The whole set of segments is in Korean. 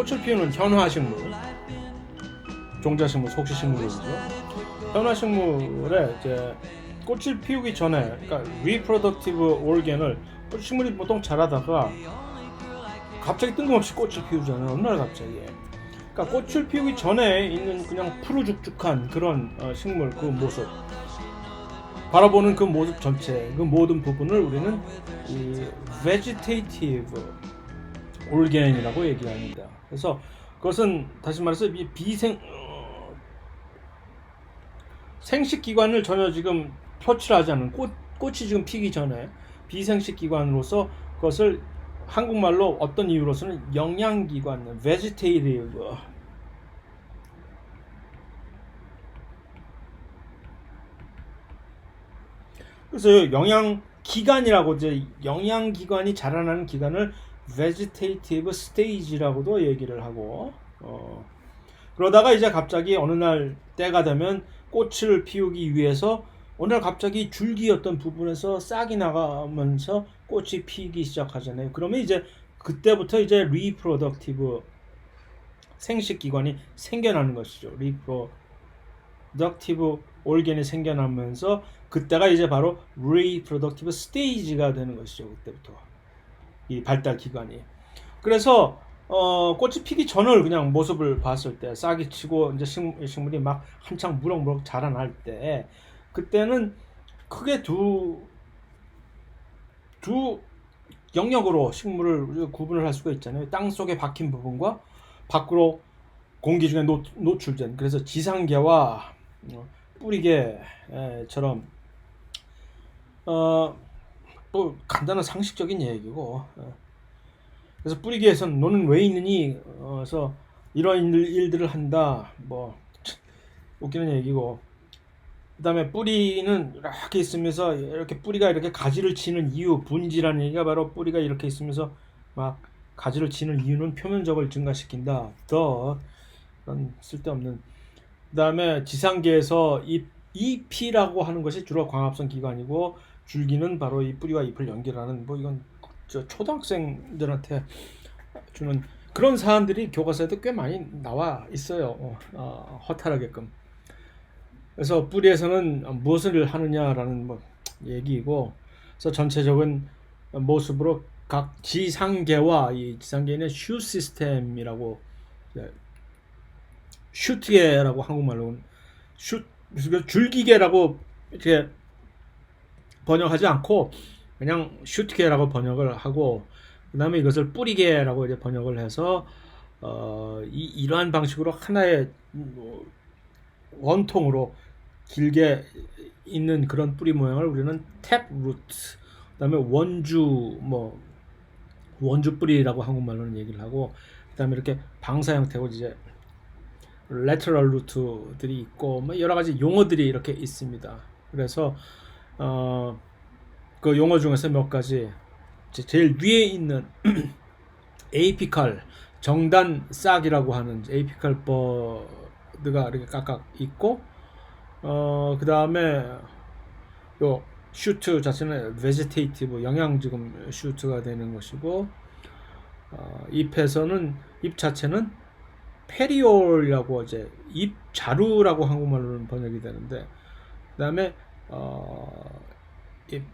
꽃을 피우는 현화식물, 종자식물, 속시식물이죠. 현화식물에 이제 꽃을 피우기 전에, 그러니까 reproductive organ을 식물이 보통 자라다가 갑자기 뜬금없이 꽃을 피우잖아요. 어느 날 갑자기. 그러니까 꽃을 피우기 전에 있는 그냥 푸르죽죽한 그런 식물 그 모습, 바라보는 그 모습 전체, 그 모든 부분을 우리는 이 vegetative organ이라고 얘기합니다. 그래서 그것은 다시 말해서 이 생식 기관을 전혀 지금 표출하지 않은 꽃이 지금 피기 전에 비생식 기관으로서 그것을 한국말로 어떤 이유로서는 영양기관, vegetative, 그래서 영양기관이라고, 이제 영양기관이 자라나는 기간을 vegetative stage라고도 얘기를 하고, 그러다가 이제 갑자기 어느 날 때가 되면 꽃을 피우기 위해서 어느 날 갑자기 줄기였던 부분에서 싹이 나가면서 꽃이 피기 시작하잖아요. 그러면 이제 그때부터 이제 reproductive 생식기관이 생겨나는 것이죠. reproductive organ이 생겨나면서 그때가 이제 바로 reproductive stage가 되는 것이죠. 그때부터 이 발달 기간이. 그래서 꽃이 피기 전을 그냥 모습을 봤을 때, 싹이 치고 이제 식물이 막 한창 무럭무럭 자라날 때, 그때는 크게 두 영역으로 식물을 구분을 할 수가 있잖아요. 땅 속에 박힌 부분과 밖으로 공기 중에 노출된, 그래서 지상계와 뿌리계처럼, 또 간단한 상식적인 얘기고, 그래서 뿌리계에서는 너는 왜 있느니, 그래서 이런 일들을 한다, 뭐 웃기는 얘기고, 그 다음에 뿌리는 이렇게 있으면서 이렇게 뿌리가 이렇게 가지를 치는 이유, 분지라는 얘기가 바로 뿌리가 이렇게 있으면서 막 가지를 치는 이유는 표면적을 증가시킨다. 그런 쓸데없는. 그 다음에 지상계에서 잎이라고 하는 것이 주로 광합성 기관이고, 줄기는 바로 이 뿌리와 잎을 연결하는, 뭐 이건 초등학생들한테 주는 그런 사안들이 교과서에도 꽤 많이 나와 있어요. 허탈하게끔. 그래서 뿌리에서는 무엇을 하느냐라는 뭐 얘기이고, 그래서 전체적인 모습으로 각 지상계와 이 지상계는 슈 시스템이라고, 슈트계라고 한국말로는 줄기계라고 이렇게 번역하지 않고 그냥 슈트계라고 번역을 하고, 그 다음에 이것을 뿌리계라고 이제 번역을 해서 이러한 방식으로 하나의 원통으로 길게 있는 그런 뿌리 모양을 우리는 탭 루트, 그다음에 원주 뿌리라고 한국말로는 얘기를 하고, 그다음에 이렇게 방사 형태고 이제 lateral 루트들이 있고, 뭐 여러 가지 용어들이 이렇게 있습니다. 그래서 그 용어 중에서 몇 가지, 제일 위에 있는 에이피칼 정단 싹이라고 하는 에이피칼 버드가 이렇게 각각 있고, 그 다음에 요 슈트 자체는 베지테이티브 영양 지금 슈트가 되는 것이고, 잎 자체는 페리올이라고 이제 잎 자루라고 한국말로는 번역이 되는데, 그 다음에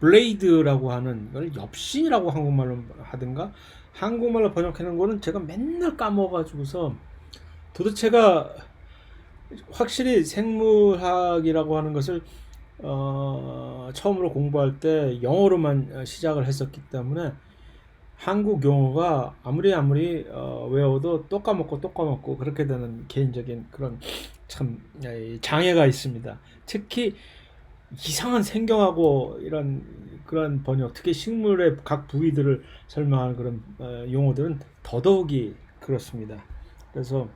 블레이드라고 하는 걸 엽시라고 한국말로 하든가, 한국말로 번역하는 거는 제가 맨날 까먹어가지고서 도대체가 확실히 생물학이라고 하는 것을 처음으로 공부할 때 영어로만 시작을 했었기 때문에 한국 용어가 아무리 외워도 또 까먹고 그렇게 되는 개인적인 그런 참 장애가 있습니다. 특히 이상한 생경하고 그런 번역, 특히 식물의 각 부위들을 설명하는 그런 용어들은 더더욱이 그렇습니다. 그래서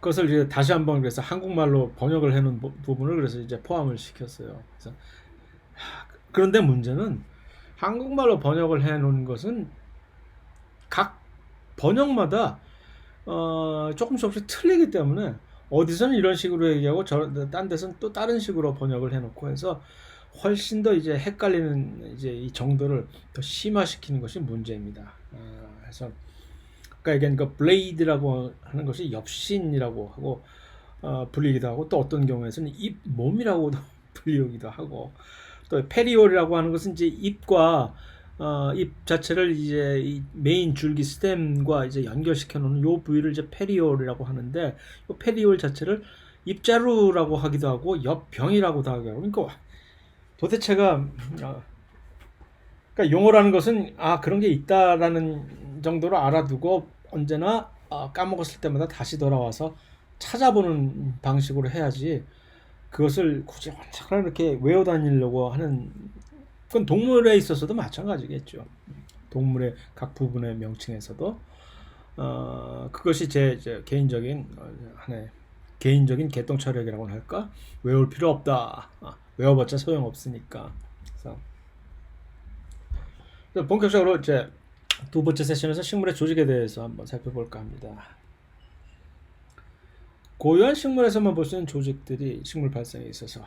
그것을 이제 다시 한번 그래서 한국말로 번역을 해놓은 부분을 그래서 이제 포함을 시켰어요. 그래서 그런데 문제는 한국말로 번역을 해놓은 것은 각 번역마다 조금씩 틀리기 때문에 어디서는 이런 식으로 얘기하고 딴 데서는 또 다른 식으로 번역을 해놓고 해서 훨씬 더 이제 헷갈리는 이제 이 정도를 더 심화시키는 것이 문제입니다. 그래서 아까 얘기한 그 블레이드라고 하는 것이 엽신이라고 하고 불리기도 하고, 또 어떤 경우에서는 잎 몸이라고도 불리기도 하고, 또 페리올이라고 하는 것은 이제 잎과 잎 자체를 이제 이 메인 줄기 스템과 이제 연결시켜 놓는 요 부위를 이제 페리올이라고 하는데, 요 페리올 자체를 잎자루라고 하기도 하고 엽병이라고도 하기도 하고. 그러니까 도대체가 그러니까 용어라는 것은 그런 게 있다라는 정도로 알아두고 언제나 까먹었을 때마다 다시 돌아와서 찾아보는 방식으로 해야지, 그것을 굳이 언제나 이렇게 외워 다니려고 하는, 그건 동물에 있어서도 마찬가지겠죠. 동물의 각 부분의 명칭에서도 그것이 제 개인적인 하나의 개인적인 개똥 철학이라고 할까? 외울 필요 없다. 외워봤자 소용없으니까. 그래서 본격적으로 이제 두 번째 세션에서 식물의 조직에 대해서 한번 살펴볼까 합니다. 고유한 식물에서만 볼 수 있는 조직들이 식물 발생에 있어서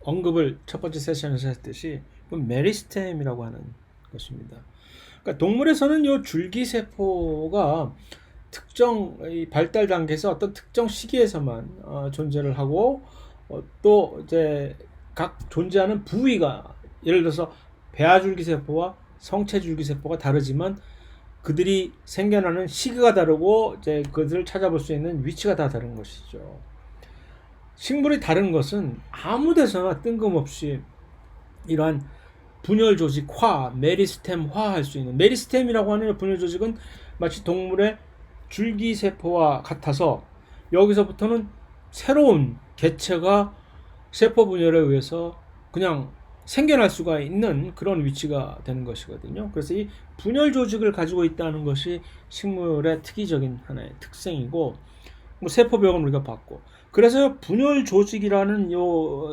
언급을 첫 번째 세션에서 했듯이 메리스템이라고 하는 것입니다. 그러니까 동물에서는 이 줄기세포가 특정 발달 단계에서 어떤 특정 시기에서만 존재를 하고, 또 이제 각 존재하는 부위가, 예를 들어서 배아줄기세포와 성체줄기세포가 다르지만 그들이 생겨나는 시기가 다르고 이제 그들을 찾아볼 수 있는 위치가 다 다른 것이죠. 식물이 다른 것은 아무 데서나 뜬금없이 이러한 분열 조직화, 메리스템화 할 수 있는, 메리스템이라고 하는 분열 조직은 마치 동물의 줄기세포와 같아서 여기서부터는 새로운 개체가 세포 분열에 의해서 그냥 생겨날 수가 있는 그런 위치가 되는 것이거든요. 그래서 이 분열 조직을 가지고 있다는 것이 식물의 특이적인 하나의 특성이고, 뭐 세포벽은 우리가 봤고, 그래서 분열 조직이라는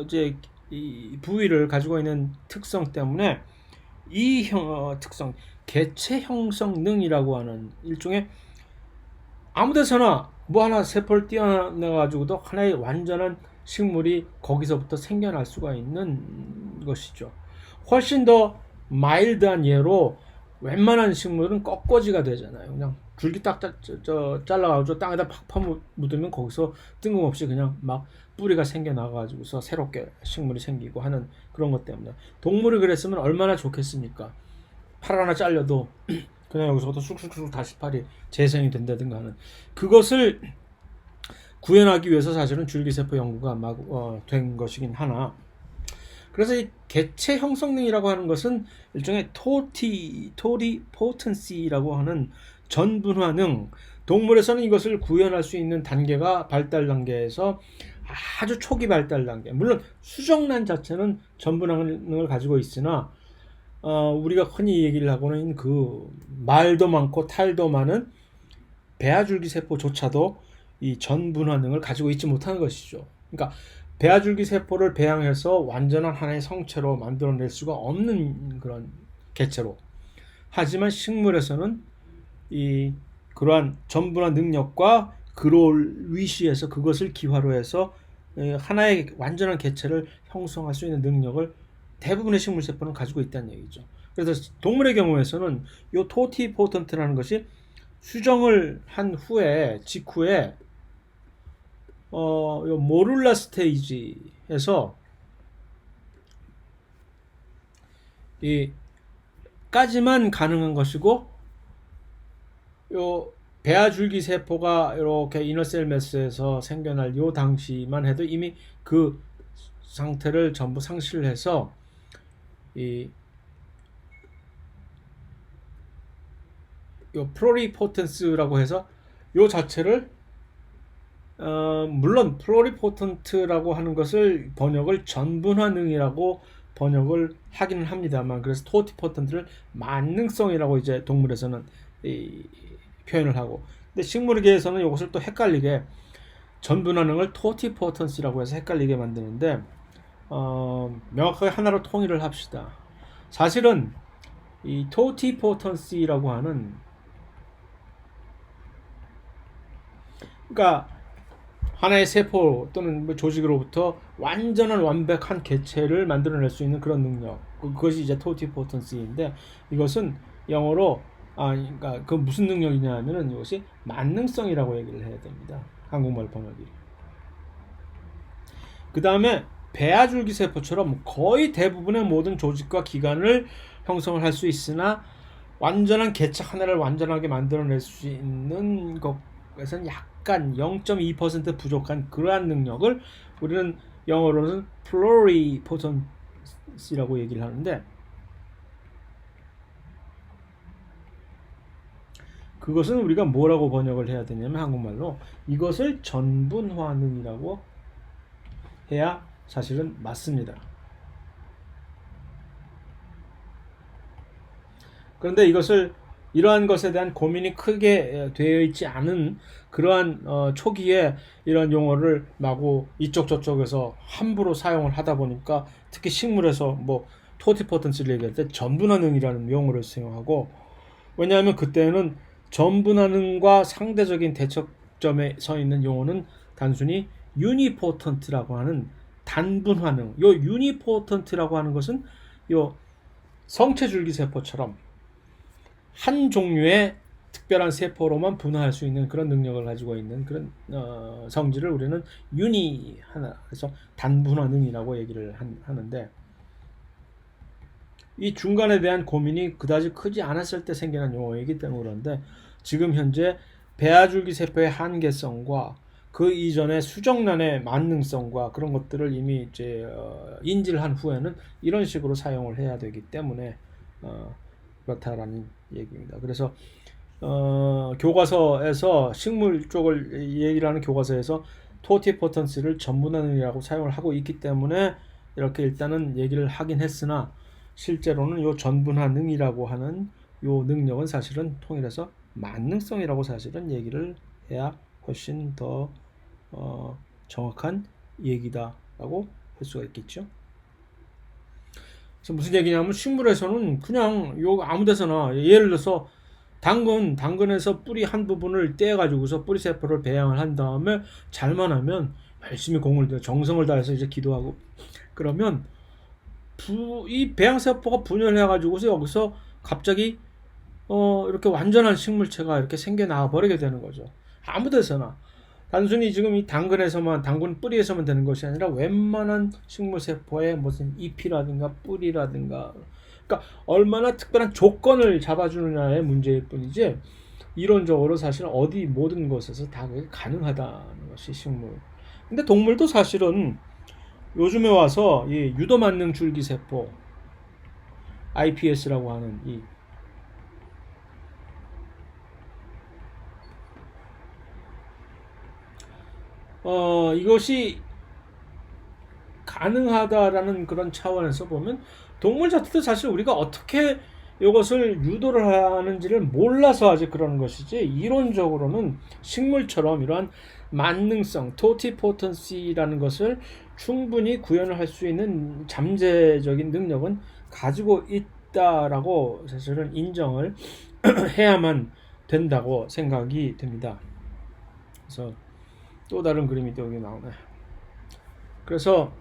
이제 이 부위를 가지고 있는 특성 때문에 이 특성, 개체 형성능이라고 하는 일종의 아무데서나 뭐 하나 세포를 띄어내 가지고도 하나의 완전한 식물이 거기서부터 생겨날 수가 있는 것이죠. 훨씬 더 마일드한 예로 웬만한 식물은 꺾어지가 되잖아요. 그냥 줄기 딱 잘라가지고 땅에다 팍 묻으면 거기서 뜬금없이 그냥 막 뿌리가 생겨나가지고서 새롭게 식물이 생기고 하는 그런 것 때문에, 동물이 그랬으면 얼마나 좋겠습니까? 팔 하나 잘려도 그냥 여기서부터 쑥쑥쑥 다시 팔이 재생이 된다든가 하는, 그것을 구현하기 위해서 사실은 줄기세포 연구가 된 것이긴 하나, 그래서 이 개체 형성능이라고 하는 것은 일종의 토리포텐시라고 하는 전분화능, 동물에서는 이것을 구현할 수 있는 단계가 발달 단계에서 아주 초기 발달 단계, 물론 수정란 자체는 전분화능을 가지고 있으나 우리가 흔히 얘기를 하고는 그 말도 많고 탈도 많은 배아줄기세포조차도 이 전분화능을 가지고 있지 못하는 것이죠. 그러니까 배아줄기세포를 배양해서 완전한 하나의 성체로 만들어낼 수가 없는 그런 개체로, 하지만 식물에서는 이 그러한 전분화 능력과 그롤 위시에서 그것을 기화로 해서 하나의 완전한 개체를 형성할 수 있는 능력을 대부분의 식물세포는 가지고 있다는 얘기죠. 그래서 동물의 경우에서는 이 토티포턴트라는 것이 수정을 한 후에 직후에 요 모룰라 스테이지에서 까지만 가능한 것이고, 요 배아줄기 세포가 이렇게 이너셀 매스에서 생겨날 요 당시만 해도 이미 그 상태를 전부 상실을 해서 요 플로리포텐스라고 해서 요 자체를 물론 플로리포턴트라고 하는 것을 번역을 전분화능이라고 번역을 하기는 합니다만, 그래서 토티포턴트를 만능성이라고 이제 동물에서는 표현을 하고, 근데 식물계에서는 이것을 또 헷갈리게 전분화능을 토티포턴스라고 해서 헷갈리게 만드는데, 명확하게 하나로 통일을 합시다. 사실은 이 토티포턴시라고 하는, 그러니까 하나의 세포 또는 조직으로부터 완전한 완벽한 개체를 만들어낼 수 있는 그런 능력, 그것이 이제 토티포턴시인데, 이것은 영어로 그러니까 그 무슨 능력이냐 하면은 이것이 만능성이라고 얘기를 해야 됩니다. 한국말 번역이. 그 다음에 배아줄기 세포처럼 거의 대부분의 모든 조직과 기관을 형성을 할 수 있으나 완전한 개척 하나를 완전하게 만들어낼 수 있는 것에서는 약간 0.2% 부족한 그러한 능력을 우리는 영어로는 pluripotency라고 얘기를 하는데, 그것은 우리가 뭐라고 번역을 해야 되냐면 한국말로 이것을 전분화능이라고 해야 사실은 맞습니다. 그런데 이것을 이러한 것에 대한 고민이 크게 되어 있지 않은 그러한 초기에 이런 용어를 마구 이쪽 저쪽에서 함부로 사용을 하다 보니까, 특히 식물에서 뭐 토티포텐시를 얘기할 때 전분화능이라는 용어를 사용하고, 왜냐하면 그때는 전분화능과 상대적인 대척점에 서 있는 용어는 단순히 유니포턴트라고 하는 단분화능. 요 유니포턴트라고 하는 것은 요 성체줄기 세포처럼 한 종류의 특별한 세포로만 분화할 수 있는 그런 능력을 가지고 있는 그런 성질을 우리는 유니 하나, 그래서 단분화능이라고 얘기를 하는데, 이 중간에 대한 고민이 그다지 크지 않았을 때 생겨난 용어이기 때문에 그런데, 지금 현재 배아줄기 세포의 한계성과 그 이전의 수정란의 만능성과 그런 것들을 이미 이제 인지를 한 후에는 이런 식으로 사용을 해야 되기 때문에 그렇다라는 얘기입니다. 그래서 교과서에서 식물 쪽을 얘기를 하는 교과서에서 토티포턴스를 전분화능이라고 사용을 하고 있기 때문에 이렇게 일단은 얘기를 하긴 했으나, 실제로는 요 전분화능이라고 하는 요 능력은 사실은 통일해서 만능성이라고 사실은 얘기를 해야 훨씬 더 정확한 얘기다라고 할 수가 있겠죠. 그래서 무슨 얘기냐면 식물에서는 그냥 요 아무데서나, 예를 들어서 당근에서 뿌리 한 부분을 떼어 가지고서 뿌리 세포를 배양을 한 다음에 잘만 하면, 열심히 정성을 다해서 이제 기도하고 그러면 이 배양 세포가 분열해 가지고서 여기서 갑자기 이렇게 완전한 식물체가 이렇게 생겨 나와 버리게 되는 거죠. 아무데서나. 단순히 지금 이 당근 뿌리에서만 되는 것이 아니라 웬만한 식물 세포의 무슨 잎이라든가 뿌리라든가, 그러니까 얼마나 특별한 조건을 잡아주느냐의 문제일 뿐이지, 이론적으로 사실 어디 모든 곳에서 다 그게 가능하다는 것이 식물. 근데 동물도 사실은 요즘에 와서 이 유도만능 줄기세포 IPS라고 하는 이것이 가능하다라는 그런 차원에서 보면, 동물 자체도 사실 우리가 어떻게 이것을 유도를 하는지를 몰라서 아직 그러는 것이지, 이론적으로는 식물처럼 이러한 만능성, 토티포턴시라는 것을 충분히 구현을 할 수 있는 잠재적인 능력은 가지고 있다라고 사실은 인정을 해야만 된다고 생각이 됩니다. 그래서 또 다른 그림이 또 여기 나오네. 그래서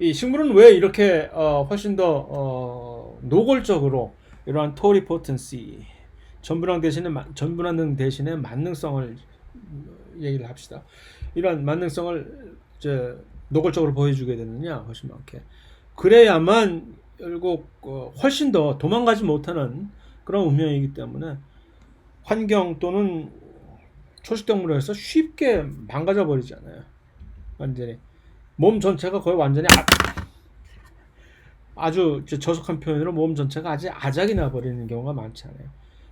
이 식물은 왜 이렇게 훨씬 더 노골적으로 이러한 토리포텐시, 전분화능 대신에 만능성을 얘기를 합시다. 이러한 만능성을 이제 노골적으로 보여주게 되느냐, 훨씬 많게. 그래야만 결국 훨씬 더 도망가지 못하는 그런 운명이기 때문에, 환경 또는 초식동물에서 쉽게 망가져 버리잖아요. 완전히 몸 전체가 거의 완전히 아주 저속한 표현으로 몸 전체가 아주 아작이 나버리는 경우가 많잖아요.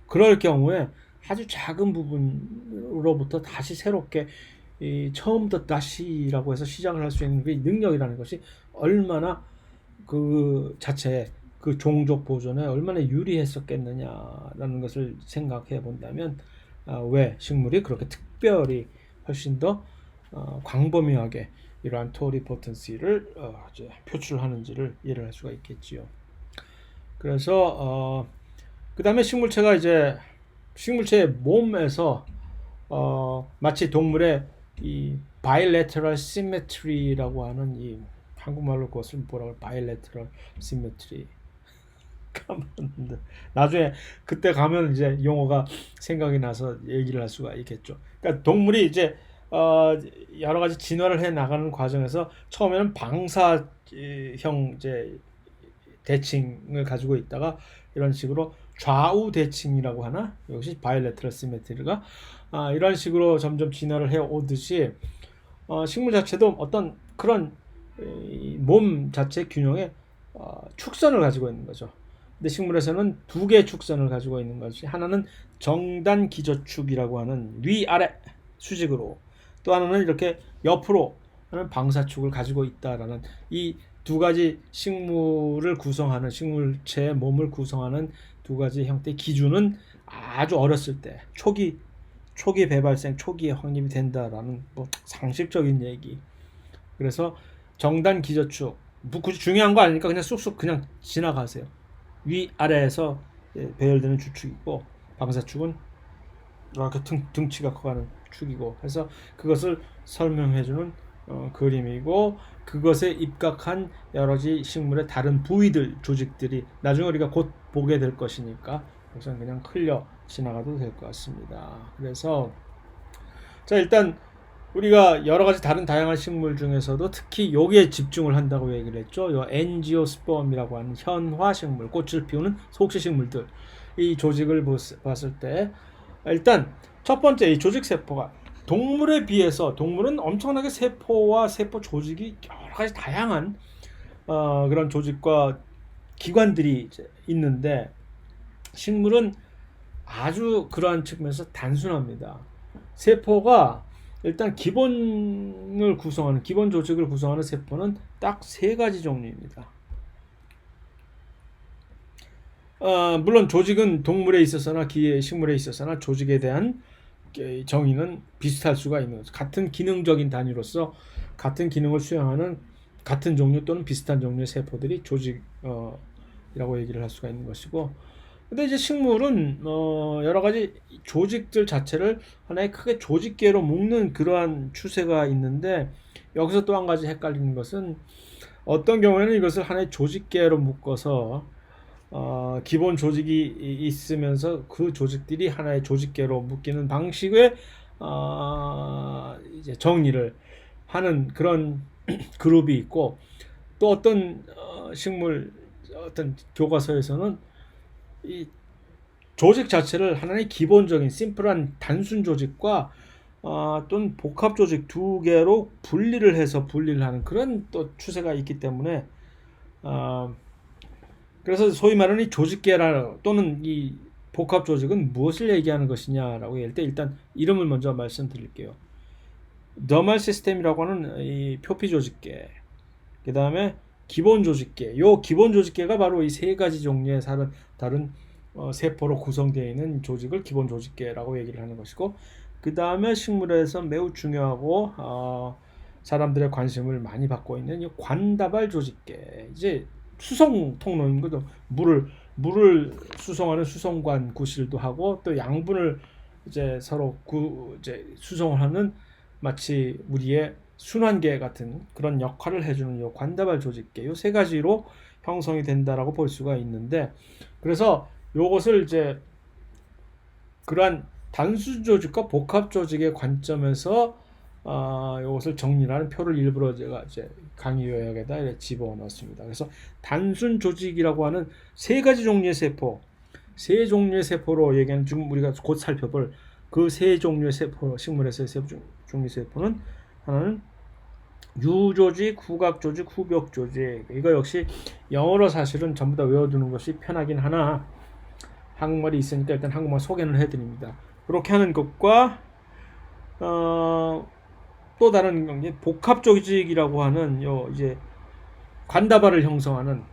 그럴 경우에 아주 작은 부분으로부터 다시 새롭게 처음부터 다시라고 해서 시작을 할 수 있는 그 능력이라는 것이 얼마나 그 자체의 그 종족 보존에 얼마나 유리했었겠느냐라는 것을 생각해 본다면, 왜 식물이 그렇게 특별히 훨씬 더 광범위하게 이러한 토리포텐시를 이제 표출하는지를 이해를 할 수가 있겠지요. 그래서 그 다음에 식물체의 몸에서 마치 동물의 이 bilateral symmetry라고 하는, 이 한국말로 그것을 뭐라고, bilateral symmetry, 까먹었는데 나중에 그때 가면 이제 용어가 생각이 나서 얘기를 할 수가 있겠죠. 그러니까 동물이 이제 여러 가지 진화를 해 나가는 과정에서 처음에는 방사형 이제 대칭을 가지고 있다가 이런 식으로 좌우 대칭이라고 하나? 역시 바이레트럴 시메트리가 이런 식으로 점점 진화를 해 오듯이 식물 자체도 어떤 그런 몸 자체 균형의 축선을 가지고 있는 거죠. 근데 식물에서는 두 개의 축선을 가지고 있는 것이 하나는 정단 기저축이라고 하는 위아래 수직으로 또 하나는 이렇게 옆으로 하는 방사축을 가지고 있다라는 이 두 가지 식물을 구성하는 식물체의 몸을 구성하는 두 가지 형태의 기준은 아주 어렸을 때 초기 배발생 초기에 확립이 된다라는 뭐 상식적인 얘기. 그래서 정단 기저축 뭐 굳이 중요한 거 아니니까 그냥 쑥쑥 그냥 지나가세요. 위 아래에서 배열되는 주축이고 방사축은 이렇게 등치가 커가는 축이고 해서 그것을 설명해주는 그림이고 그것에 입각한 여러 가지 식물의 다른 부위들 조직들이 나중에 우리가 곧 보게 될 것이니까 우선 그냥 흘려 지나가도 될 것 같습니다. 그래서 자 일단 우리가 여러 가지 다른 다양한 식물 중에서도 특히 여기에 집중을 한다고 얘기를 했죠. 요 엔지오스펌이라고 하는 현화 식물, 꽃을 피우는 속시 식물들 이 조직을 봤을 때 일단 첫 번째 이 조직 세포가 동물에 비해서 동물은 엄청나게 세포와 세포 조직이 여러 가지 다양한 그런 조직과 기관들이 있는데 식물은 아주 그러한 측면에서 단순합니다. 세포가 일단 기본을 구성하는 기본 조직을 구성하는 세포는 딱 세 가지 종류입니다. 물론 조직은 동물에 있어서나 식물에 있어서나 조직에 대한 정의는 비슷할 수가 있는 거죠. 같은 기능적인 단위로서 같은 기능을 수행하는 같은 종류 또는 비슷한 종류의 세포들이 조직이라고 얘기를 할 수가 있는 것이고, 근데 이제 식물은 여러 가지 조직들 자체를 하나의 크게 조직계로 묶는 그러한 추세가 있는데 여기서 또 한 가지 헷갈리는 것은 어떤 경우에는 이것을 하나의 조직계로 묶어서 기본 조직이 있으면서 그 조직들이 하나의 조직계로 묶이는 방식의 이제 정리를 하는 그런 그룹이 있고 또 어떤 식물 어떤 교과서에서는 이 조직 자체를 하나의 기본적인 심플한 단순 조직과 또는 복합 조직 두 개로 분리를 하는 그런 또 추세가 있기 때문에 그래서 소위 말하는 이 조직계라 또는 이 복합 조직은 무엇을 얘기하는 것이냐라고 할 때 일단 이름을 먼저 말씀드릴게요. 더멀 시스템이라고 하는 이 표피 조직계, 그 다음에 기본 조직계. 요 기본 조직계가 바로 이 세 가지 종류의 다른 세포로 구성되어 있는 조직을 기본 조직계라고 얘기를 하는 것이고, 그 다음에 식물에서 매우 중요하고 사람들의 관심을 많이 받고 있는 이 관다발 조직계. 이제 수송 통로인 거죠. 물을 수송하는 수송관 구실도 하고 또 양분을 이제 서로 이제 수송을 하는 마치 우리의 순환계 같은 그런 역할을 해주는 요 관다발 조직계 요 세 가지로 형성이 된다라고 볼 수가 있는데, 그래서 요것을 이제 그러한 단순 조직과 복합 조직의 관점에서 이것을 정리하는 표를 일부러 제가 이제 강의 요약에다 이렇게 집어넣었습니다. 그래서 단순 조직이라고 하는 세 가지 종류의 세포, 세 종류의 세포로 얘기하는 지금 우리가 곧 살펴볼 그 세 종류의 세포, 식물에서의 세 종류의 세포는 하나는 유조직, 후각조직, 후벽조직. 이거 역시 영어로 사실은 전부 다 외워두는 것이 편하긴 하나 한국말이 있으니까 일단 한국말 소개를 해드립니다. 그렇게 하는 것과 또 다른 게 복합조직이라고 하는 요 이제 관다발을 형성하는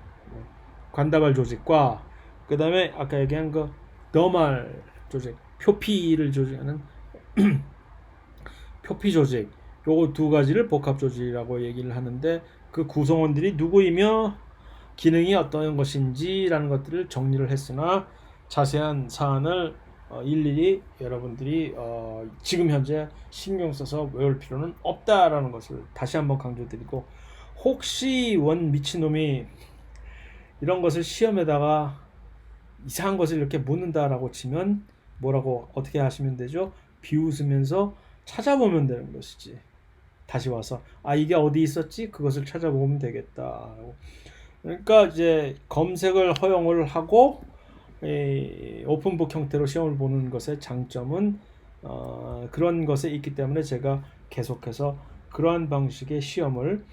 관다발 조직과 그 다음에 아까 얘기한 그 더말 조직, 표피를 조직하는 표피 조직, 요거 두 가지를 복합 조직이라고 얘기를 하는데 그 구성원들이 누구이며 기능이 어떤 것인지라는 것들을 정리를 했으나 자세한 사안을 일일이 여러분들이 지금 현재 신경 써서 외울 필요는 없다라는 것을 다시 한번 강조드리고, 혹시 원 미친놈이 이런 것을 시험에다가 이상한 것을 이렇게 묻는다라고 치면 뭐라고 어떻게 하시면 되죠? 비웃으면서 찾아보면 되는 것이지. 다시 와서 이게 어디 있었지? 그것을 찾아보면 되겠다. 그러니까 이제 검색을 허용을 하고 오픈북 형태로 시험을 보는 것의 장점은 그런 것에 있기 때문에 제가 계속해서 그러한 방식의 시험을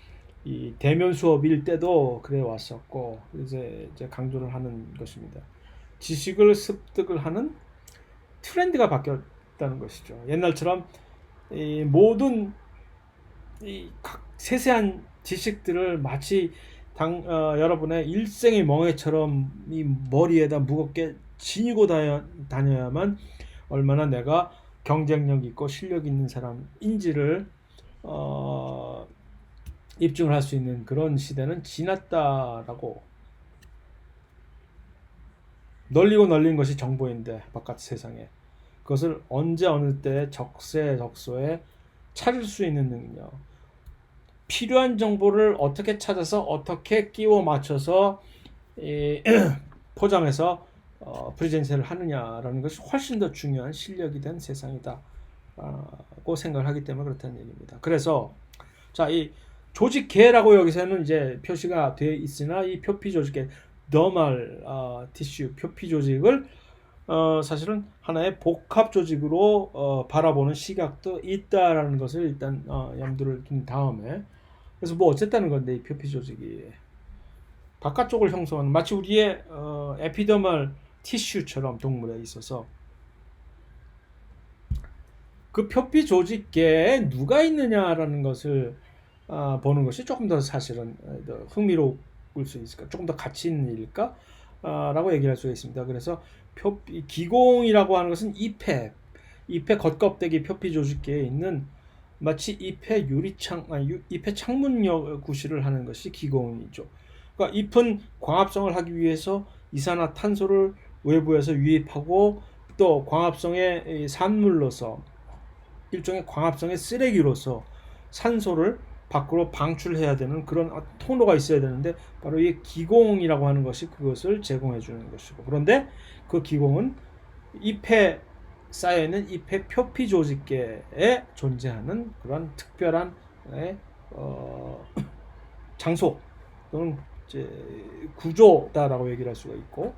이 대면 수업일 때도 그래 왔었고 이제 강조를 하는 것입니다. 지식을 습득을 하는 트렌드가 바뀌었다는 것이죠. 옛날처럼 이 모든 각 세세한 지식들을 마치 여러분의 일생의 멍에처럼 이 머리에다 무겁게 지니고 다녀야만 얼마나 내가 경쟁력 있고 실력 있는 사람인지를 입증을 할 수 있는 그런 시대는 지났다라고. 널리고 널린 것이 정보인데 바깥 세상에 그것을 언제 어느 때 적세적소에 찾을 수 있는 능력, 필요한 정보를 어떻게 찾아서 어떻게 끼워 맞춰서 포장해서 프레젠테이션을 하느냐라는 것이 훨씬 더 중요한 실력이 된 세상이다고 생각을 하기 때문에 그렇다는 얘기입니다. 그래서 자, 이 조직계라고 여기서는 이제 표시가 되어 있으나 이 표피 조직계 너멀 티슈 표피 조직을 사실은 하나의 복합 조직으로 바라보는 시각도 있다라는 것을 일단 염두를 둔 다음에 그래서 뭐 어쨌다는 건데 이 표피 조직이 바깥쪽을 형성하는 마치 우리의 에피더멀 티슈처럼 동물에 있어서 그 표피 조직계에 누가 있느냐라는 것을 보는 것이 조금 더 사실은 더 흥미로울 수 있을까, 조금 더 가치 있는 일일까? 라고 얘기할 수가 있습니다. 그래서 기공이라고 하는 것은 잎의 겉껍데기 표피 조직계에 있는 마치 잎의 잎의 창문 구실을 하는 것이 기공이죠. 그러니까 잎은 광합성을 하기 위해서 이산화탄소를 외부에서 유입하고 또 광합성의 산물로서 일종의 광합성의 쓰레기로서 산소를 밖으로 방출해야 되는 그런 통로가 있어야 되는데 바로 이 기공이라고 하는 것이 그것을 제공해 주는 것이고 그런데 그 기공은 잎에 쌓여있는 잎의 표피 조직계에 존재하는 그런 특별한 장소 또는 이제 구조다라고 얘기를 할 수가 있고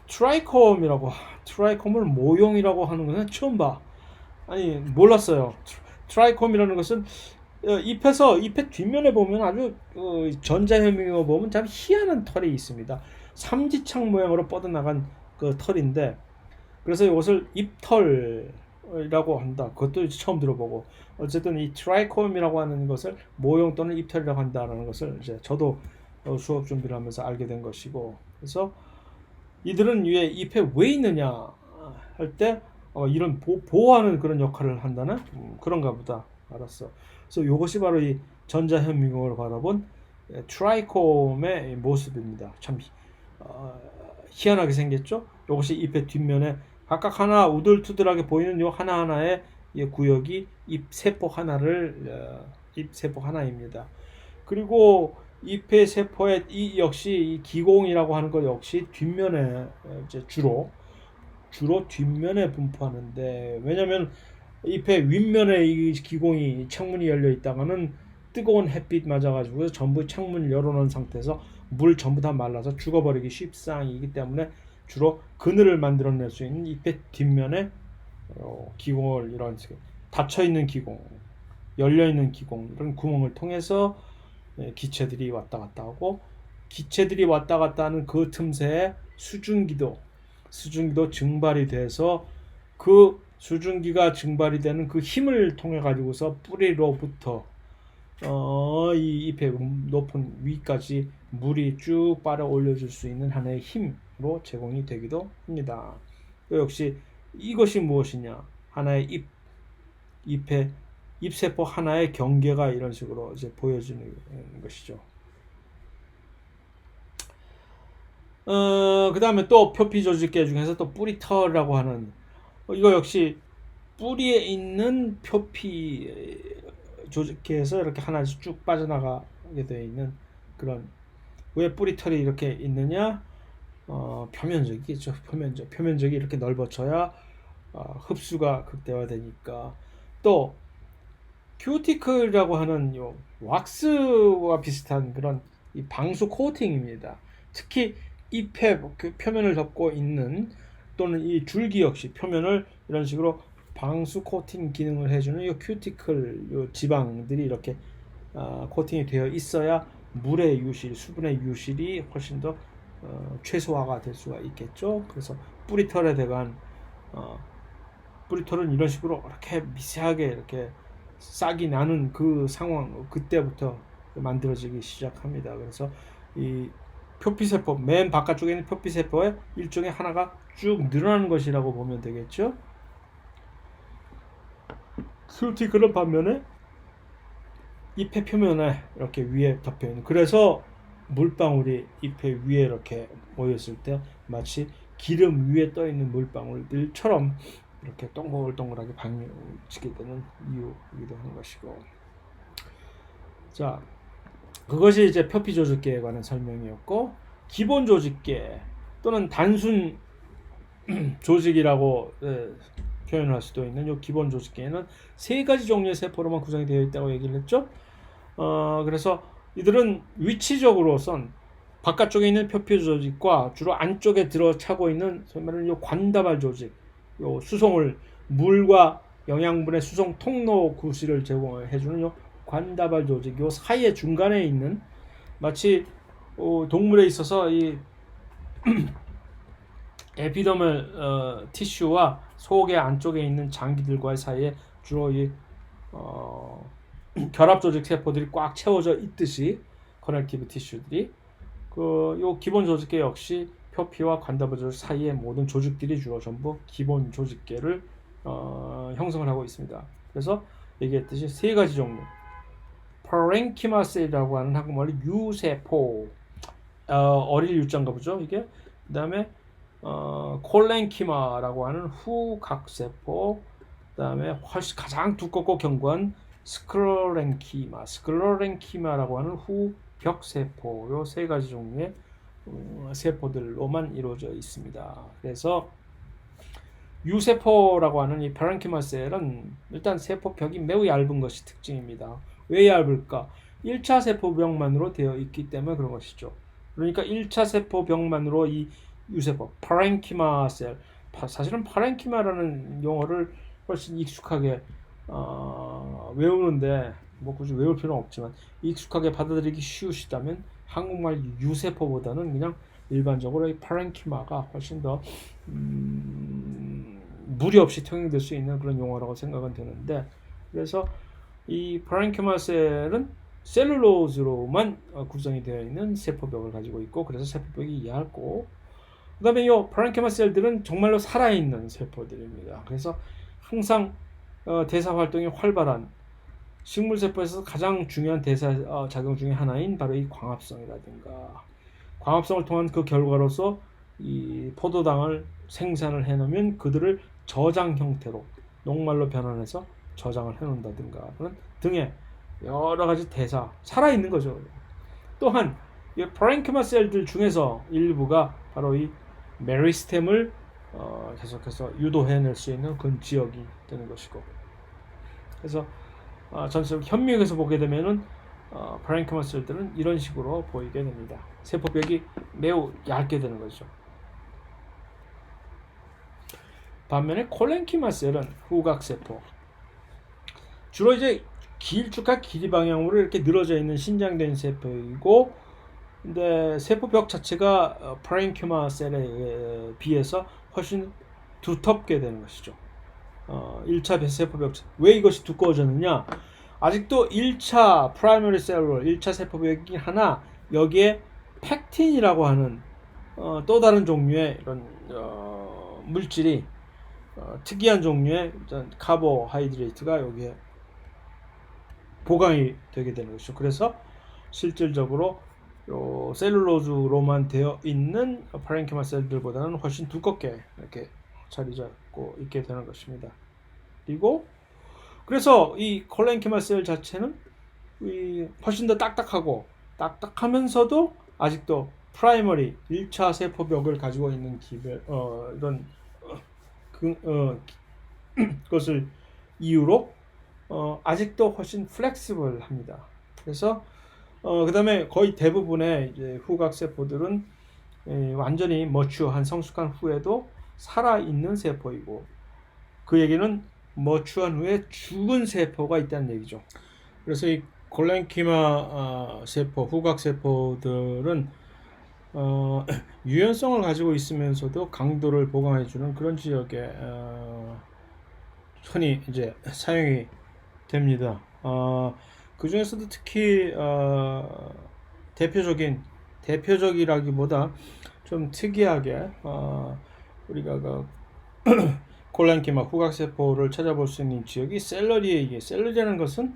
트라이콤을 모형이라고 하는 것은 처음 봐. 아니 몰랐어요. 트라이콤이라는 것은 잎의 뒷면에 보면 아주 전자현미경을 보면 참 희한한 털이 있습니다. 삼지창 모양으로 뻗어나간 그 털인데 그래서 이것을 잎털이라고 한다. 그것도 처음 들어보고 어쨌든 이 트라이콤이라고 하는 것을 모형 또는 잎털이라고 한다는 것을 이제 저도 수업 준비를 하면서 알게 된 것이고 그래서 이들은 위에 잎에 왜 있느냐 할 때 이런 보호하는 그런 역할을 한다는 그런가 보다 알았어. 그래서 이것이 바로 이 전자현미경으로 바라본 트라이콤의 모습입니다. 참 희한하게 생겼죠. 이것이 잎의 뒷면에 각각 하나 우들투들하게 보이는 요 하나하나의 구역이 잎 세포 하나입니다. 그리고 잎의 세포의 이 역시 이 기공이라고 하는 것 역시 뒷면에 이제 주로 뒷면에 분포하는데 왜냐하면 잎의 윗면에 이 기공이 창문이 열려 있다가는 뜨거운 햇빛 맞아가지고 전부 창문을 열어놓은 상태에서 물 전부 다 말라서 죽어버리기 쉽상이기 때문에 주로 그늘을 만들어낼 수 있는 잎의 뒷면에 기공을 이런 닫혀있는 기공, 열려있는 기공 이런 구멍을 통해서 기체들이 왔다 갔다 하고 기체들이 왔다 갔다 하는 그 틈새에 수증기도 증발이 돼서 그 수증기가 증발이 되는 그 힘을 통해 가지고서 뿌리로부터 이 잎의 높은 위까지 물이 쭉 빨아 올려줄 수 있는 하나의 힘으로 제공이 되기도 합니다. 또 역시 이것이 무엇이냐? 하나의 잎의 잎세포 하나의 경계가 이런 식으로 이제 보여지는 것이죠. 그 다음에 또 표피 조직계 중에서 또 뿌리털이라고 하는 이거 역시 뿌리에 있는 표피 조직계에서 이렇게 하나씩 쭉 빠져나가게 되어 있는 그런 왜 뿌리털이 이렇게 있느냐 표면적이겠죠. 표면적이 이렇게 넓어져야 흡수가 극대화되니까. 또 큐티클이라고 하는 요 왁스와 비슷한 그런 이 방수 코팅입니다. 특히 잎의 그 표면을 덮고 있는 또는 이 줄기 역시 표면을 이런 식으로 방수 코팅 기능을 해주는 이 큐티클 요 지방들이 이렇게 코팅이 되어 있어야 물의 유실, 수분의 유실이 훨씬 더 최소화가 될 수가 있겠죠. 그래서 뿌리털에 대한 뿌리털은 이런 식으로 이렇게 미세하게 이렇게 싹이 나는 그 상황, 그때부터 만들어지기 시작합니다. 그래서 이 표피세포, 맨 바깥쪽에 있는 표피세포의 일종의 하나가 쭉 늘어나는 것이라고 보면 되겠죠. 큐티클은 반면에 잎의 표면에 이렇게 위에 덮여 있는, 그래서 물방울이 잎의 위에 이렇게 모였을 때 마치 기름 위에 떠 있는 물방울들처럼 이렇게 동글동글하게 방지게 되는 이유이기도 하는 것이고. 자, 그것이 이제 표피 조직계에 관한 설명이었고, 기본 조직계 또는 단순 조직이라고 표현할 수도 있는 이 기본 조직계에는 세 가지 종류의 세포로만 구성이 되어 있다고 얘기를 했죠. 그래서 이들은 위치적으로선 바깥쪽에 있는 표피 조직과 주로 안쪽에 들어차고 있는 소위 말하는 요 관다발 조직, 요 수송을 물과 영양분의 수송 통로 구실을 제공해주는 요 관다발 조직, 요 사이의 중간에 있는, 마치 동물에 있어서 이 에피더멀 티슈와 속의 안쪽에 있는 장기들과의 사이에 주로 이 결합 조직 세포들이 꽉 채워져 있듯이 커넥티브 티슈들이 요 기본 조직계 역시 표피와 관다발 조직 사이의 모든 조직들이 주로 전부 기본 조직계를 형성을 하고 있습니다. 그래서 얘기했듯이 세 가지 종류, 파랭키마 셀이라고 하는 한국말로 유세포, 어릴 유자인가 보죠 이게. 그 다음에 콜랭키마라고 하는 후각세포, 그 다음에 훨씬 가장 두껍고 견고한 스클로렌키마라고 하는 후벽세포, 요 세 가지 종류의 세포들로만 이루어져 있습니다. 그래서 유세포라고 하는 이 파랭키마 셀은 일단 세포벽이 매우 얇은 것이 특징입니다. 왜 얇을까? 1차 세포벽만으로 되어 있기 때문에 그런 것이죠. 그러니까 1차 세포벽만으로 이 유세포, 파랭키마 셀, 사실은 파랭키마라는 용어를 훨씬 익숙하게 외우는데 뭐 굳이 외울 필요는 없지만 익숙하게 받아들이기 쉬우시다면 한국말 유세포보다는 그냥 일반적으로 이 파랭키마가 훨씬 더 무리 없이 통용될 수 있는 그런 용어라고 생각은 되는데, 그래서 이 파랭키마 셀은 셀룰로즈로만 구성이 되어 있는 세포벽을 가지고 있고, 그래서 세포벽이 얇고, 그 다음에 이 파랭키마 셀들은 정말로 살아있는 세포들입니다. 그래서 항상 대사 활동이 활발한 식물 세포에서 가장 중요한 대사 작용 중에 하나인 바로 이 광합성이라든가, 광합성을 통한 그 결과로서 이 포도당을 생산을 해놓으면 그들을 저장 형태로 녹말로 변환해서 저장을 해놓는다든가 그런 등의 여러 가지 대사, 살아있는 거죠. 또한 이 파랭키마 셀들 중에서 일부가 바로 이 메리스템을 계속해서 유도해낼 수 있는 그런 지역이 되는 것이고, 그래서 전체적으로 현미경에서 보게 되면은 파랭키마 셀들은 이런 식으로 보이게 됩니다. 세포벽이 매우 얇게 되는 거죠. 반면에 콜랭키마 셀은 후각세포, 주로 이제 길쭉한 길이 방향으로 이렇게 늘어져 있는 신장된 세포이고, 근데 세포벽 자체가 파랭키마 셀에 비해서 훨씬 두텁게 되는 것이죠. 1차 세포벽, 왜 이것이 두꺼워졌느냐? 아직도 1차 프라이머리 셀룰, 1차 세포벽이 하나, 여기에 팩틴이라고 하는 또 다른 종류의 이런 물질이, 특이한 종류의 카보하이드레이트가 여기에 보강이 되게 되는 것이죠. 그래서 실질적으로 셀룰로즈로만 되어 있는 파랭키마 셀들보다는 훨씬 두껍게 이렇게 자리 잡고 있게 되는 것입니다. 그리고 그래서 이 콜랭키마 셀 자체는 훨씬 더 딱딱하면서도 아직도 프라이머리 1차 세포벽을 가지고 있는 이런 것을 이유로 아직도 훨씬 플렉시블합니다. 그래서 그다음에 거의 대부분의 이제 후각 세포들은 완전히 머추어한 성숙한 후에도 살아 있는 세포이고, 그 얘기는 머추어한 후에 죽은 세포가 있다는 얘기죠. 그래서 이 콜랭키마 세포, 후각 세포들은 유연성을 가지고 있으면서도 강도를 보강해주는 그런 지역에 흔히 이제 사용이 됩니다. 그 중에서도 특히 대표적이라기보다 좀 특이하게 우리가 그 콜랭키마 후각세포를 찾아볼 수 있는 지역이 샐러리에, 샐러리라는 것은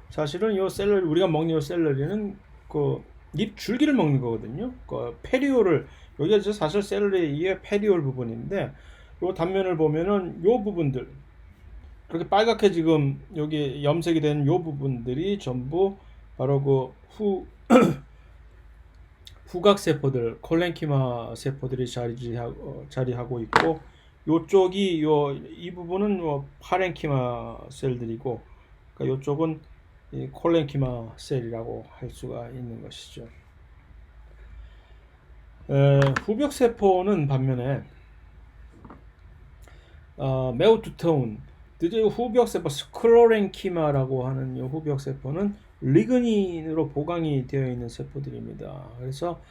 사실은 요 샐러리, 우리가 먹는 요 샐러리는 그 잎 줄기를 먹는 거거든요. 그 페리올을, 여기가 사실 샐러리의 페리올 부분인데, 요 단면을 보면은 요 부분들, 그렇게 빨갛게 지금 여기 염색이 된 요 부분들이 전부 바로 그 후각 세포들, 콜랭키마 세포들이 자리하고 있고, 요쪽이 이 부분은 파렌키마 셀들이고, 그러니까 요쪽은 이 콜랭키마 셀이라고 할 수가 있는 것이죠. 후벽 세포는 반면에 매우 두터운 후벽 세포 스클로렌키마라고 하는 이 후벽 세포는 리그닌으로 보강이 되어 있는 세포들입니다. 그래서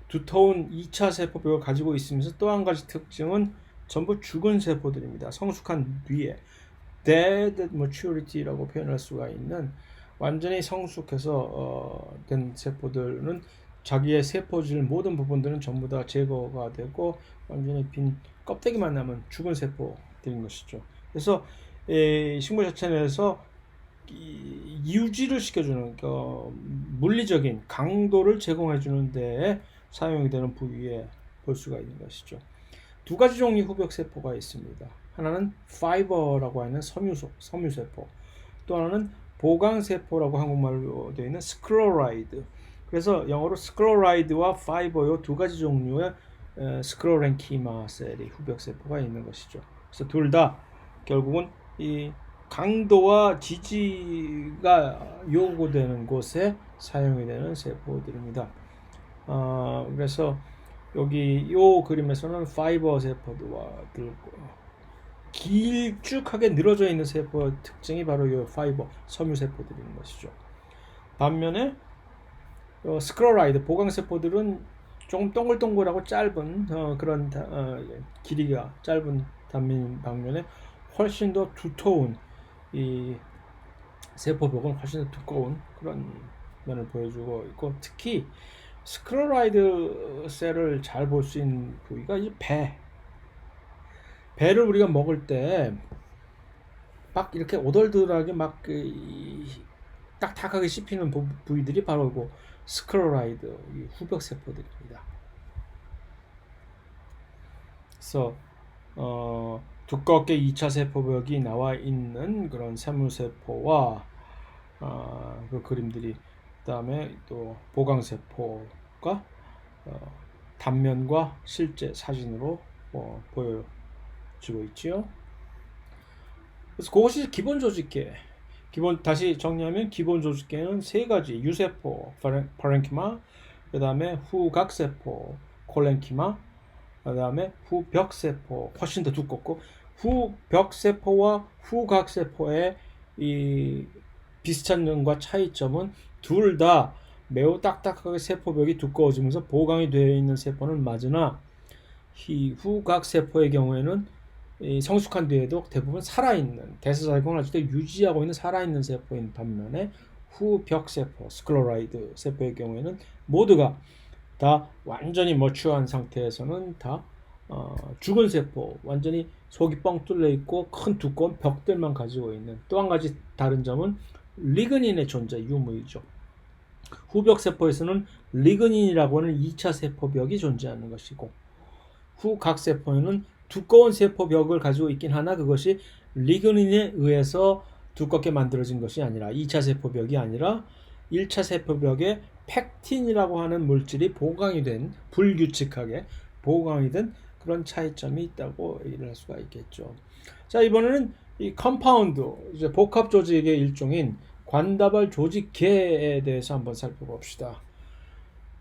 두터운 2차 세포벽을 가지고 있으면서 또 한 가지 특징은 전부 죽은 세포들입니다. 성숙한 뒤에 dead maturity라고 표현할 수가 있는, 완전히 성숙해서 된 세포들은 자기의 세포질 모든 부분들은 전부 다 제거가 되고 완전히 빈 껍데기만 남은 죽은 세포들인 것이죠. 그래서 식물 자체 내에서 유지를 시켜주는 물리적인 강도를 제공해주는 데에 사용이 되는 부위에 볼 수가 있는 것이죠. 두 가지 종류의 후벽 세포가 있습니다. 하나는 파이버라고 하는 섬유세포, 또 하나는 보강세포라고 한국말로 되어 있는 스클로라이드. 그래서 영어로 스클로라이드와 파이버, 이 두 가지 종류의 스클로렌키마 셀이 후벽 세포가 있는 것이죠. 그래서 둘 다 결국은 이 강도와 지지가 요구되는 곳에 사용이 되는 세포들입니다. 그래서 여기 요 그림에서는 파이버 세포들과 길쭉하게 늘어져 있는 세포 특징이 바로 이 파이버 섬유 세포들인 것이죠. 반면에 스크로라이드 보강 세포들은 조금 동글동글하고 짧은 그런 길이가 짧은 단면 반면에 훨씬 더 두터운, 이 세포벽은 훨씬 더 두꺼운 그런 면을 보여주고 있고, 특히 스크로라이드 셀을 잘 볼 수 있는 부위가 이 배를 우리가 먹을 때 막 이렇게 오돌돌하게 막 딱딱하게 씹히는 부위들이 바로 그 스크로라이드 후벽 세포들입니다. 그래서 두껍게 2차 세포벽이 나와 있는 그런 세무세포와 그 그림들이, 그다음에 또 보강세포가 단면과 실제 사진으로 보여지고 있지요. 그래서 그것이 기본 조직계. 다시 정리하면 기본 조직계는 세 가지: 유세포, 파렌키마, 그 다음에 후각세포, 콜렌키마, 그 다음에 후벽세포, 훨씬 더 두껍고, 후벽세포와 후각세포의 이 비슷한 점과 차이점은 둘 다 매우 딱딱하게 세포벽이 두꺼워지면서 보강이 되어 있는 세포는 맞으나, 이 후각세포의 경우에는 성숙한 뒤에도 대부분 살아있는, 대사작용을 아직도 유지하고 있는 살아있는 세포인 반면에 후벽세포, 스클로라이드 세포의 경우에는 모두가 다 완전히 머추어한 상태에서는 다 죽은 세포, 완전히 속이 뻥 뚫려 있고 큰 두꺼운 벽들만 가지고 있는. 또 한 가지 다른 점은 리그닌의 존재 유무이죠. 후벽 세포에서는 리그닌이라고 하는 2차 세포벽이 존재하는 것이고, 후각 세포에는 두꺼운 세포벽을 가지고 있긴 하나 그것이 리그닌에 의해서 두껍게 만들어진 것이 아니라, 2차 세포벽이 아니라 1차 세포벽에 팩틴이라고 하는 물질이 보강이 된, 불규칙하게 보강이 된 그런 차이점이 있다고 얘기를 할 수가 있겠죠. 자, 이번에는 이 컴파운드, 이제 복합 조직의 일종인 관다발 조직계에 대해서 한번 살펴봅시다.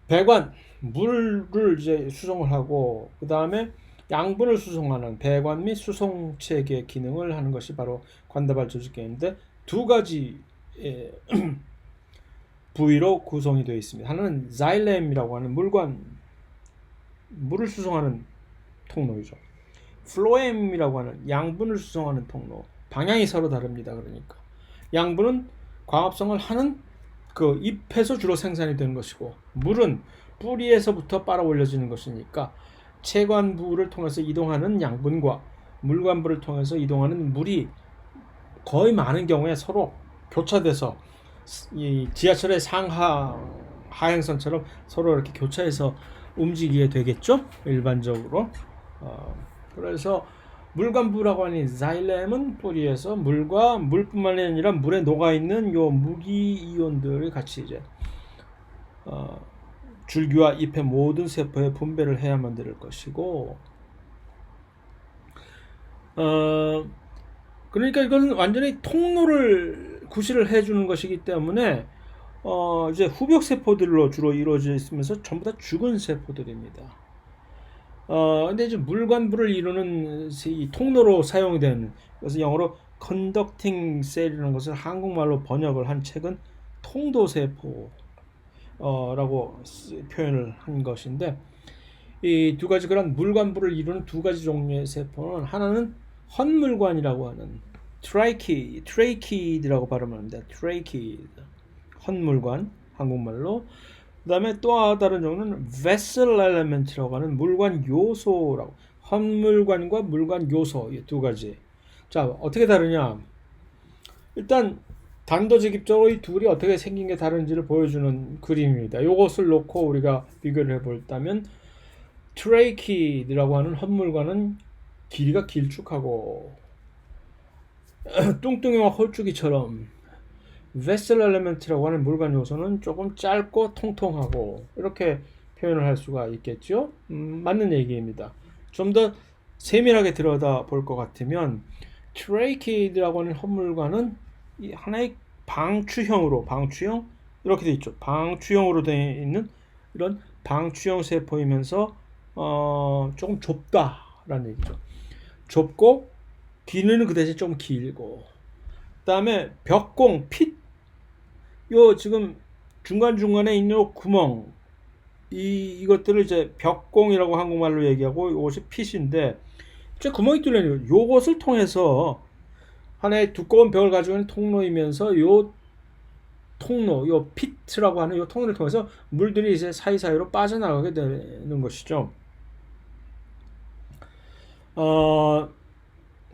배관, 물을 이제 수송을 하고, 그 다음에 양분을 수송하는 배관 및 수송 체계 기능을 하는 것이 바로 관다발 조직계인데, 두 가지 부위로 구성이 되어 있습니다. 하나는 자일렘이라고 하는 물을 수송하는 통로이죠. 플로엠이라고 하는 양분을 수송하는 통로. 방향이 서로 다릅니다. 그러니까 양분은 광합성을 하는 그 잎에서 주로 생산이 되는 것이고, 물은 뿌리에서부터 빨아 올려지는 것이니까 채관부를 통해서 이동하는 양분과 물관부를 통해서 이동하는 물이 거의 많은 경우에 서로 교차돼서, 이 지하철의 상하 하행선처럼 서로 이렇게 교차해서 움직이게 되겠죠, 일반적으로. 그래서 물관부라고 하는 자일렘은 뿌리에서 물과 물뿐만이 아니라 물에 녹아 있는 요 무기 이온들이 같이 이제 줄기와 잎의 모든 세포에 분배를 해야만 될 것이고, 그러니까 이건 완전히 통로를 구실을 해주는 것이기 때문에 이제 후벽 세포들로 주로 이루어져 있으면서 전부 다 죽은 세포들입니다. 근데 이제 물관부를 이루는 이 통로로 사용된, 그래서 영어로 conducting cell이라는 것을 한국말로 번역을 한 책은 통도세포라고 표현을 한 것인데, 이 두 가지 그런 물관부를 이루는 두 가지 종류의 세포는, 하나는 헌물관이라고 하는 트레이키드라고 발음합니다. 트레이키드, 헌물관, 한국말로. 그 다음에 또 다른 종류는 vessel element라고 하는 물관 요소라고, 헌물관과 물관 요소, 이 두 가지. 자, 어떻게 다르냐? 일단 단도직입적으로 이 둘이 어떻게 생긴 게 다른지를 보여주는 그림입니다. 이것을 놓고 우리가 비교를 해볼다면, 트레이키드라고 하는 헌물관은 길이가 길쭉하고 뚱뚱이와 홀쭉이처럼, vessel element라고 하는 물관 요소는 조금 짧고 통통하고, 이렇게 표현을 할 수가 있겠죠. 맞는 얘기입니다. 좀 더 세밀하게 들여다 볼 것 같으면, 트레이키드라고 하는 헌물관은 하나의 방추형 이렇게 돼 있죠. 방추형으로 되어 있는 이런 방추형 세포이면서 조금 좁다라는 얘기죠. 좁고 길이는 그 대신 좀 길고, 그다음에 벽공, 핏, 요 지금 중간중간에 있는 요 구멍, 이것들을 이제 벽공이라고 한국말로 얘기하고, 이것이 핏인데, 저 구멍이 뚫려있는 요것을 통해서 하나의 두꺼운 벽을 가지고 있는 통로이면서, 요 통로, 요 피트라고 하는 요 통로를 통해서 물들이 이제 사이사이로 빠져나가게 되는 것이죠.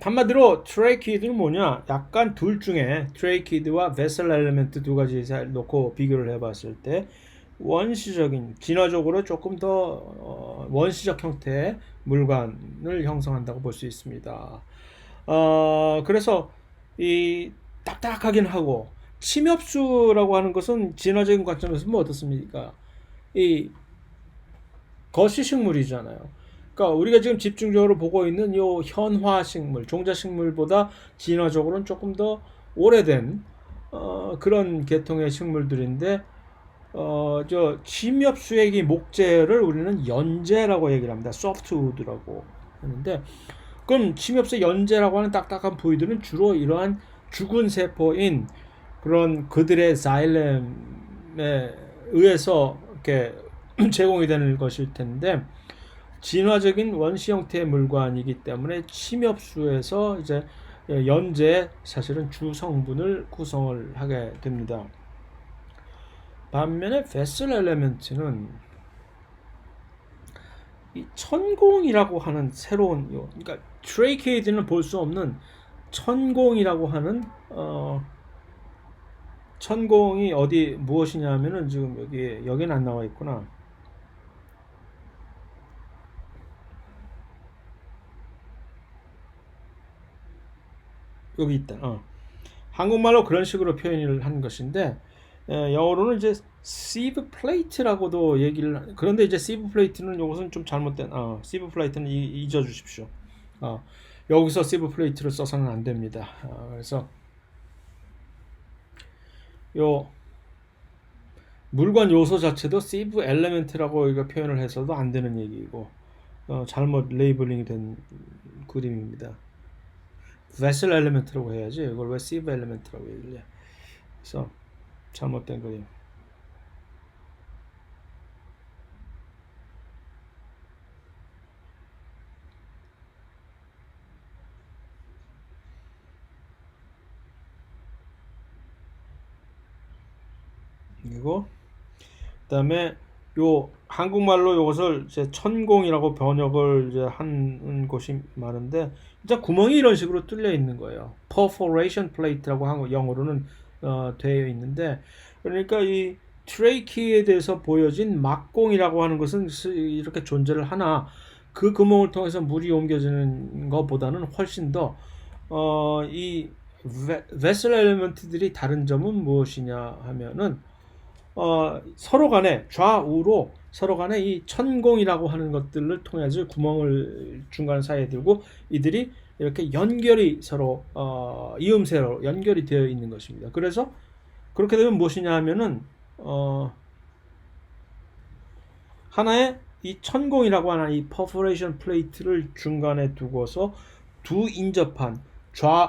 한마디로 트레이키드는 뭐냐? 약간 둘 중에 트레이키드와 베셀 엘리멘트 두 가지 놓고 비교를 해봤을 때, 원시적인, 진화적으로 조금 더 원시적 형태의 물관을 형성한다고 볼 수 있습니다. 그래서 이 딱딱하긴 하고, 침엽수라고 하는 것은 진화적인 관점에서 뭐 어떻습니까? 이 거시식물이잖아요. 그러니까 우리가 지금 집중적으로 보고 있는 요 현화식물, 종자식물보다 진화적으로는 조금 더 오래된 그런 계통의 식물들인데, 저 침엽수액이 목재를 우리는 연재라고 얘기를 합니다. 소프트우드라고 하는데, 그럼 침엽수 연재라고 하는 딱딱한 부위들은 주로 이러한 죽은 세포인 그런 그들의 자일렘에 의해서 이렇게 제공이 되는 것일 텐데, 진화적인 원시 형태의 물관이기 때문에 침엽수에서 이제 연재, 사실은 주 성분을 구성을 하게 됩니다. 반면에 베슬 엘레멘트는 이 천공이라고 하는 새로운, 그러니까 트레이케이드는 볼 수 없는 천공이라고 하는 천공이 어디 무엇이냐면은, 지금 여기는 안 나와 있구나. 여기 있다. 한국말로 그런 식으로 표현을 한 것인데, 영어로는 이제 sieve plate라고도 얘기를 그런데 이제 sieve plate는 이것은 좀 잘못된 sieve plate는 잊어주십시오. 여기서 sieve plate를 써서는 안 됩니다. 그래서 요 물관 요소 자체도 sieve element라고 우리가 표현을 해서도 안 되는 얘기고 잘못 레이블링이 된 그림입니다. vessel element라고 해야지 이걸 왜 sieve element라고 얘기를 해. 그래서 잘못된 그림. 그리고 그다음에 요 한국말로 이것을 이제 천공이라고 번역을 이제 한 곳이 많은데 진짜 구멍이 이런 식으로 뚫려 있는 거예요. perforation plate라고 영어로는 되어 있는데 그러니까 이 트레이키에 대해서 보여진 막공이라고 하는 것은 이렇게 존재를 하나 그 구멍을 통해서 물이 옮겨지는 것보다는 훨씬 더 이 vessel element들이 다른 점은 무엇이냐 하면은 서로 간에 좌우로 서로 간에 이 천공이라고 하는 것들을 통해서 구멍을 중간 사이에 두고 이들이 이렇게 연결이 서로 이음새로 연결이 되어 있는 것입니다. 그래서 그렇게 되면 무엇이냐 하면은 하나의 이 천공이라고 하는 이 퍼포레이션 플레이트를 중간에 두고서 두 인접한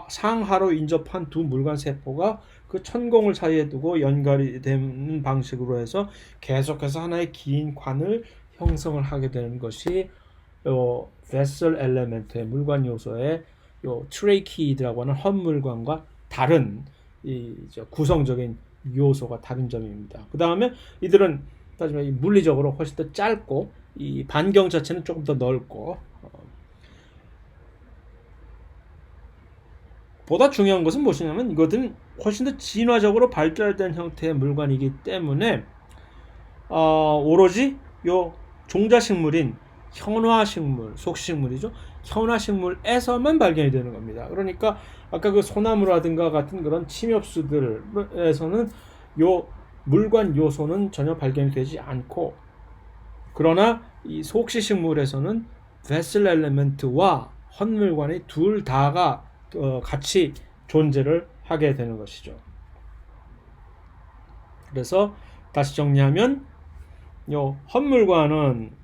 상하로 인접한 두 물관 세포가 그 천공을 사이에 두고 연결이 되는 방식으로 해서 계속해서 하나의 긴 관을 형성을 하게 되는 것이 요 vessel element의 물관 요소의 요 트레이키드라고 하는 헛물관과 다른 이 구성적인 요소가 다른 점입니다. 그 다음에 이들은 따지면 물리적으로 훨씬 더 짧고 이 반경 자체는 조금 더 넓고 보다 중요한 것은 무엇이냐면 이것은 훨씬 더 진화적으로 발달된 형태의 물관이기 때문에 오로지 요 종자식물인 현화식물, 속식물이죠. 현화식물에서만 발견이 되는 겁니다. 그러니까 아까 그 소나무라든가 같은 그런 침엽수들에서는 요 물관 요소는 전혀 발견이 되지 않고 그러나 이 속시식물에서는 vessel element와 헛물관이 둘 다가 같이 존재를 하게 되는 것이죠. 그래서 다시 정리하면 요 헛물관은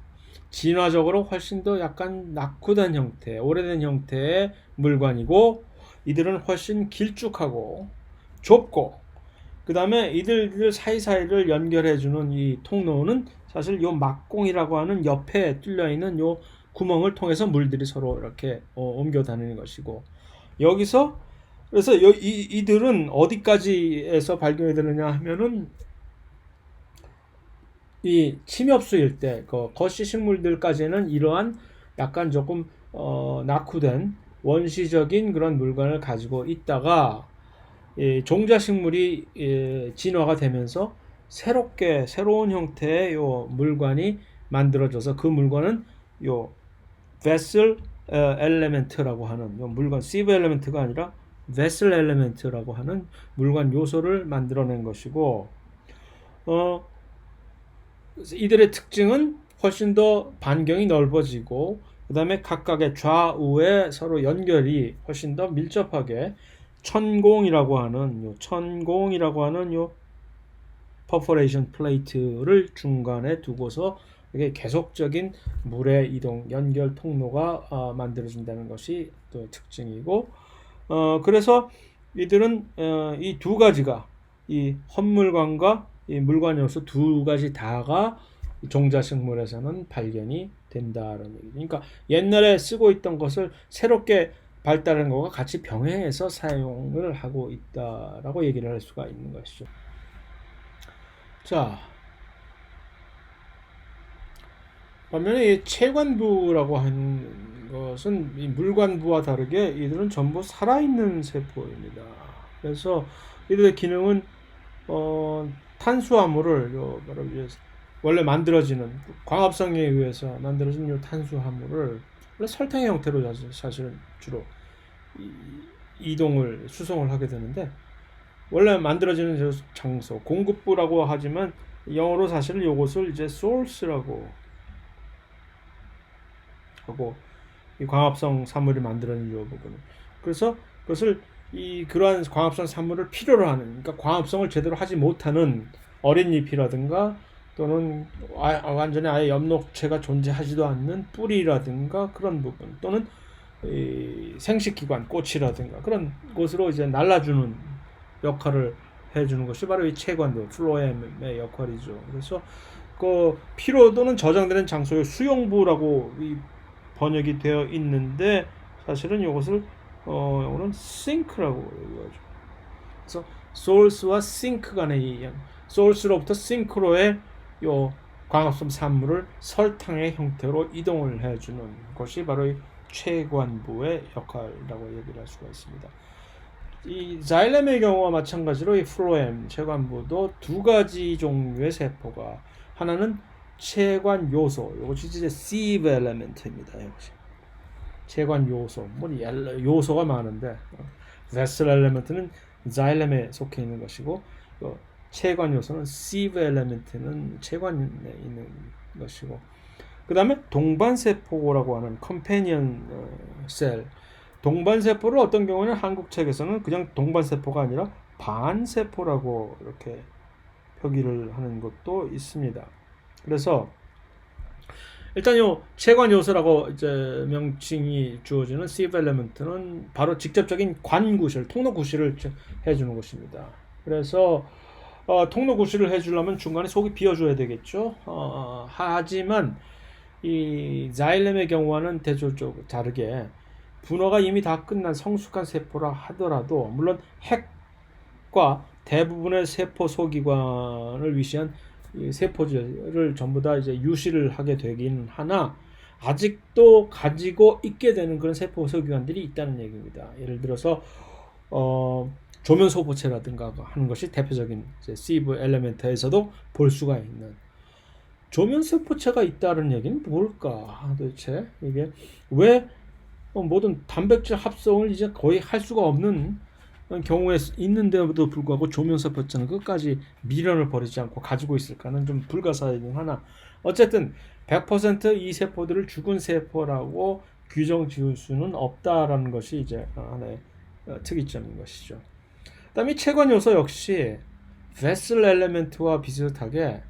진화적으로 훨씬 더 약간 낙후된 형태, 오래된 형태의 물관이고 이들은 훨씬 길쭉하고 좁고 그 다음에 이들 사이사이를 연결해주는 이 통로는 사실 요 막공이라고 하는 옆에 뚫려있는 요 구멍을 통해서 물들이 서로 이렇게 옮겨 다니는 것이고 여기서 그래서 이들은 어디까지에서 발견이 되느냐 하면은 이 침엽수일 때 그 거시식물들까지는 이러한 약간 조금 낙후된 원시적인 그런 물건을 가지고 있다가 종자식물이 진화가 되면서 새로운 형태의 요 물관이 만들어져서 그 물관은 요 vessel element라고 하는 요 물관 sieve element가 아니라 vessel element라고 하는 물관 요소를 만들어낸 것이고 이들의 특징은 훨씬 더 반경이 넓어지고 그 다음에 각각의 좌우에 서로 연결이 훨씬 더 밀접하게 천공이라고 하는 요 퍼포레이션 플레이트를 중간에 두고서 이게 계속적인 물의 이동 연결 통로가 만들어진다는 것이 또 특징이고 그래서 이들은 이 두 가지가 이 헛물관과 이 물관 요소 두 가지 다가 종자식물에서는 발견이 된다는 얘기. 그러니까 옛날에 쓰고 있던 것을 새롭게 발달한 것과 같이 병행해서 사용을 하고 있다라고 얘기를 할 수가 있는 것이죠. 자, 반면에 이 체관부라고 하는 것은 이 물관부와 다르게 이들은 전부 살아있는 세포입니다. 그래서 이들의 기능은 탄수화물을 원래 만들어지는 광합성에 의해서 만들어진 요 탄수화물을 원래 설탕의 형태로 사실은 주로 이동을 수송을 하게 되는데 원래 만들어지는 저 장소, 공급부라고 하지만 영어로 사실 이것을 이제 source라고 하고 이 광합성 산물이 만들어낸 이 부분은 그래서 그것을 그러한 광합성 산물을 필요로 하는 그러니까 광합성을 제대로 하지 못하는 어린잎이라든가 또는 완전히 아예 엽록체가 존재하지도 않는 뿌리라든가 그런 부분 또는 이 생식기관 꽃이라든가 그런 곳으로 이제 날라주는 역할을 해주는 것이 바로 이 채관도 플로엠의 역할이죠. 그래서 그 피로도는 저장되는 장소의 수용부라고 번역이 되어 있는데 사실은 이것을 영어는 sink라고 얘기하죠. 그래서 source와 sink 간의 source로부터 sink로의 요 광합성 산물을 설탕의 형태로 이동을 해주는 것이 바로 이 채관부의 역할이라고 얘기를 할 수가 있습니다. 이 자일렘의 경우와 마찬가지로 이 플로엠 채관부도 두 가지 종류의 세포가 하나는 채관 요소, 이것이 이제 sieve element입니다. 역시 채관 요소, 뭐 요소가 많은데 vessel element는 자일렘에 속해 있는 것이고 채관 요소는 sieve element는 채관에 있는 것이고 그 다음에 동반세포라고 하는 companion cell 동반세포를 어떤 경우는 한국 책에서는 그냥 동반세포가 아니라 반세포라고 이렇게 표기를 하는 것도 있습니다. 그래서 일단 요 채관 요소라고 이제 명칭이 주어지는 sieve element는 바로 직접적인 관구실, 통로 구실을 해주는 것입니다. 그래서 통로 구실을 해주려면 중간에 속이 비어줘야 되겠죠. 하지만 이 자일렘의 경우와는 대조적으로 다르게 분화가 이미 다 끝난 성숙한 세포라 하더라도 물론 핵과 대부분의 세포 소기관을 위시한 세포들을 전부 다 이제 유실을 하게 되긴 하나 아직도 가지고 있게 되는 그런 세포 소기관들이 있다는 얘기입니다. 예를 들어서 조면 소포체라든가 하는 것이 대표적인 시브 엘레멘트에서도 볼 수가 있는 조면 세포체가 있다는 얘기는 뭘까 도대체 이게 왜 모든 단백질 합성을 이제 거의 할 수가 없는 경우에 있는데도 불구하고 조면 세포체는 끝까지 미련을 버리지 않고 가지고 있을까는 좀 불가사의긴 하나 어쨌든 100%이 세포들을 죽은 세포라고 규정 지을 수는 없다라는 것이 이제 하나의 특이점인 것이죠. 그다음에 채관 요소 역시 vessel element와 비슷하게